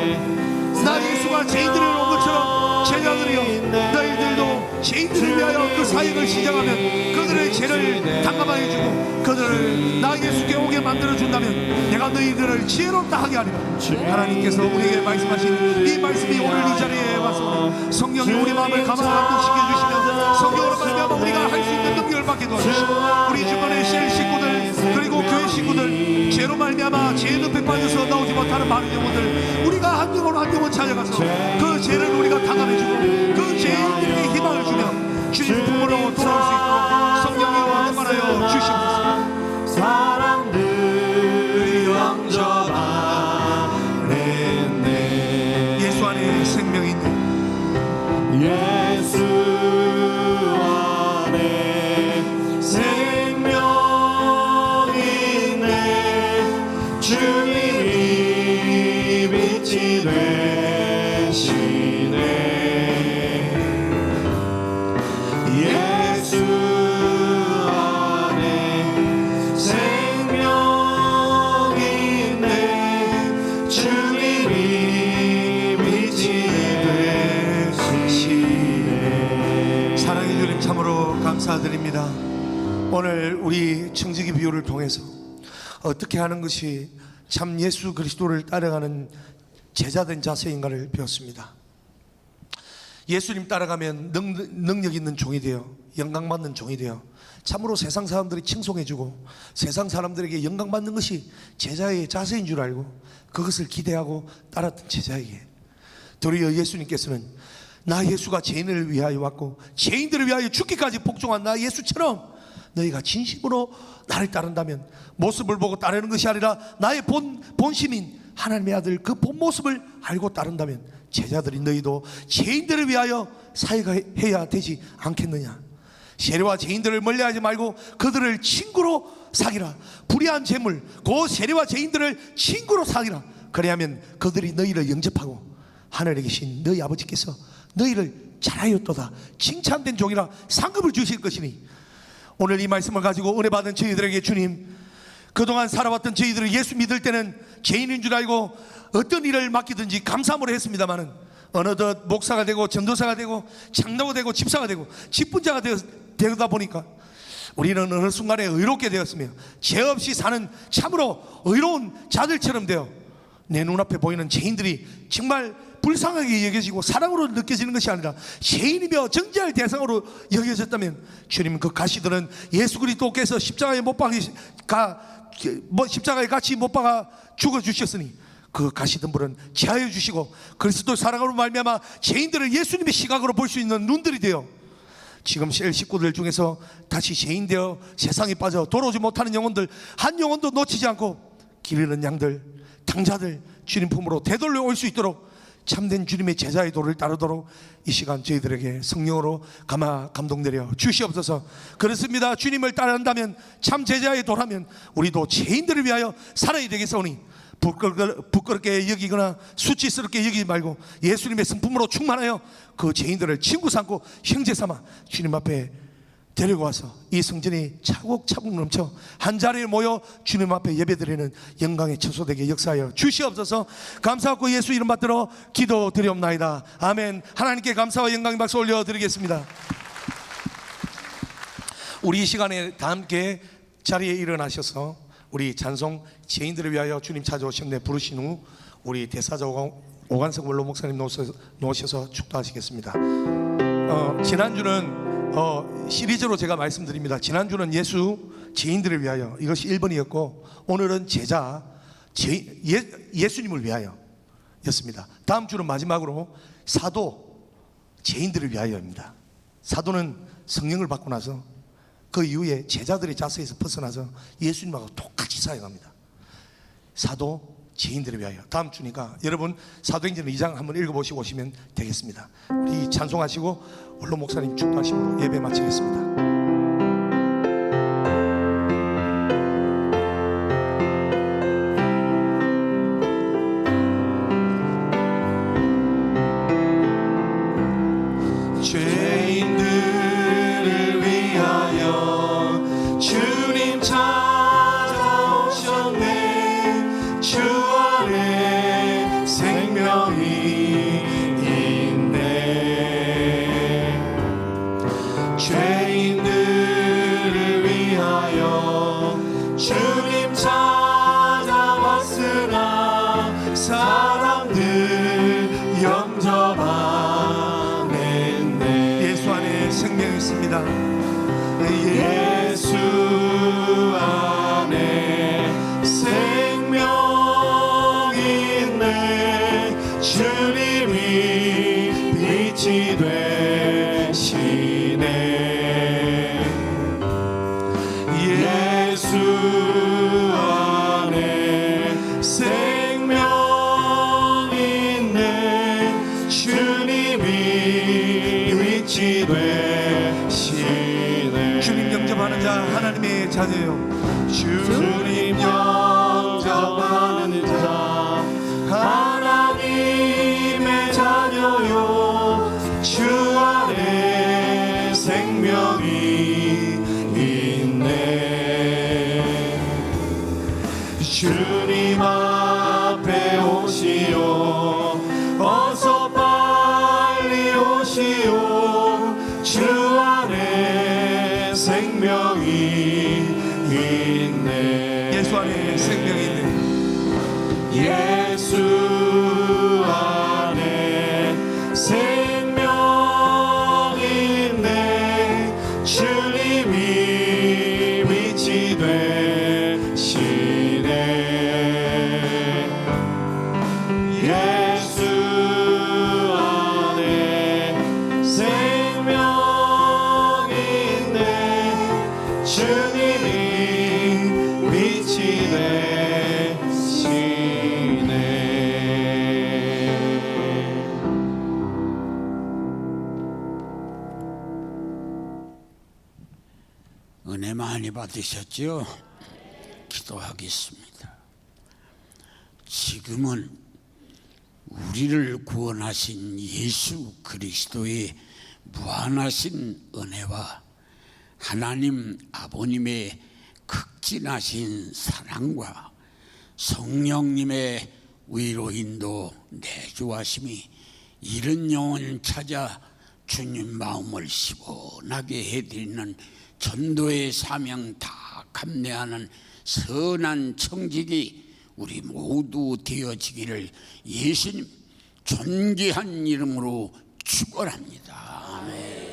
나 예수가 죄인들을 온 것처럼 제자들이여, 너희들도 죄인들을 위하여 그 사역을 시작하면 그들의 죄를 탕감하여 주고 그들을 나 예수께 오게 만들어준다면 내가 너희들을 지혜롭다 하게 하리라. 하나님께서 우리에게 말씀하신 이 말씀이 오늘 이 자리에 와서 성령이 우리 마음을 감동시켜 주시며 성령으로 말미암아 우리가 할 수 있는 능력을 받게 도와주시고, 우리 주변의 셀 식구들 그리고 교회 식구들, 죄로 말미암아 죄의 늪에 빠져서 나오지 못하는 많은 영혼들, 우리가 한 영혼 한 영혼 찾아가서 그 죄를 우리가 탕감해주고 그 죄인들에게 희망을 주며 주님 품으로 돌아올 수 있도록 성령이 충만하여 주시옵소서. 사람들이 영접 안에 예수 안에 생명이 있는 예수 안에 통해서 어떻게 하는 것이 참 예수 그리스도를 따라가는 제자된 자세인가를 배웠습니다. 예수님 따라가면 능력 있는 종이 되어 영광받는 종이 되어 참으로 세상 사람들이 칭송해주고 세상 사람들에게 영광받는 것이 제자의 자세인 줄 알고 그것을 기대하고 따랐던 제자에게 도리어 예수님께서는 나 예수가 죄인을 위하여 왔고 죄인들을 위하여 죽기까지 복종한 나 예수처럼 너희가 진심으로 나를 따른다면 모습을 보고 따르는 것이 아니라 나의 본심인 하나님의 아들 그 본 모습을 알고 따른다면 제자들인 너희도 죄인들을 위하여 사역해야 되지 않겠느냐. 세리와 죄인들을 멀리하지 말고 그들을 친구로 사귀라. 불의한 재물 그 세리와 죄인들을 친구로 사귀라. 그래야면 그들이 너희를 영접하고 하늘에 계신 너희 아버지께서 너희를 잘하였도다 칭찬된 종이라 상급을 주실 것이니 오늘 이 말씀을 가지고 은혜 받은 저희들에게 주님 그동안 살아왔던 저희들을 예수 믿을 때는 죄인인 줄 알고 어떤 일을 맡기든지 감사함으로 했습니다마는 어느덧 목사가 되고 전도사가 되고 장로가 되고 집사가 되고 직분자가 되다 보니까 우리는 어느 순간에 의롭게 되었으며 죄 없이 사는 참으로 의로운 자들처럼 되어 내 눈앞에 보이는 죄인들이 정말 불쌍하게 여겨지고 사랑으로 느껴지는 것이 아니라 죄인이며 정죄할 대상으로 여겨졌다면 주님 그 가시들은 예수 그리스도께서 십자가에 십자가에 같이 못 박아 죽어주셨으니 그 가시던 분은 제하여 주시고 그리스도 사랑으로 말미암아 죄인들을 예수님의 시각으로 볼 수 있는 눈들이 되어 지금 셀 식구들 중에서 다시 죄인 되어 세상에 빠져 돌아오지 못하는 영혼들 한 영혼도 놓치지 않고 기르는 양들 당자들 주님 품으로 되돌려 올 수 있도록 참된 주님의 제자의 도를 따르도록 이 시간 저희들에게 성령으로 감동되려 주시옵소서. 그렇습니다. 주님을 따른다면 참 제자의 도라면 우리도 죄인들을 위하여 살아야 되겠사오니 부끄럽게 여기거나 수치스럽게 여기지 말고 예수님의 성품으로 충만하여 그 죄인들을 친구 삼고 형제 삼아 주님 앞에 데리고 와서 이 성전이 차곡차곡 넘쳐 한 자리에 모여 주님 앞에 예배드리는 영광의 처소되게 역사하여 주시옵소서. 감사하고 예수 이름 받들어 기도드리옵나이다. 아멘. 하나님께 감사와 영광의 박수 올려드리겠습니다. 우리 이 시간에 다 함께 자리에 일어나셔서 우리 찬송 죄인들을 위하여 주님 찾아오셨네 부르신 후 우리 대사자 오관석 원로 목사님 놓으셔서 축도하시겠습니다. 지난주는 시리즈로 제가 말씀드립니다. 지난주는 예수 죄인들을 위하여 이것이 1번이었고 오늘은 제자 예수님을 위하여 였습니다. 다음 주는 마지막으로 사도 죄인들을 위하여입니다. 사도는 성령을 받고 나서 그 이후에 제자들의 자세에서 벗어나서 예수님하고 똑같이 사역합니다. 사도 죄인들을 위하여. 다음 주니까 여러분 사도행전 2장 한번 읽어보시고 오시면 되겠습니다. 우리 찬송하시고 원로 목사님 축도하심으로 예배 마치겠습니다. 죄인들을 위하여 주님 찾아오셨네. 주 안에 생명이 있네. 죄인들을 위하여 주님 찾아왔으나 사람들 영접하네. 예수 안에 생명이 있습니다. 예수 안에 생명이 있네. 주님이 빛이 되시네. 예수 안에 생명이 있네. 주님이 빛이 되시네. 주님 영접하는 자 하나님의 자녀요. 주님 영접하는 자 하나님의 자녀요. 주 안에 생명이 있네. 주님 앞에 오시오. 어서 빨리 오시오. 주 안에 생명이 있네. 안에 생명이 있네. 예수 안에 생명이 있네. 주님이 빛이 되시네. 예수 안에 생명이 있네. 주님이 빛이 되시네. 은혜 많이 받으셨죠? 기도하겠습니다. 지금은 우리를 구원하신 예수 그리스도의 무한하신 은혜와 하나님 아버님의 극진하신 사랑과 성령님의 위로 인도 내주하심이 이른 영혼 찾아 주님 마음을 시원하게 해드리는 전도의 사명 다 감내하는 선한 청직이 우리 모두 되어지기를 예수님 존귀한 이름으로 축원합니다. 아멘.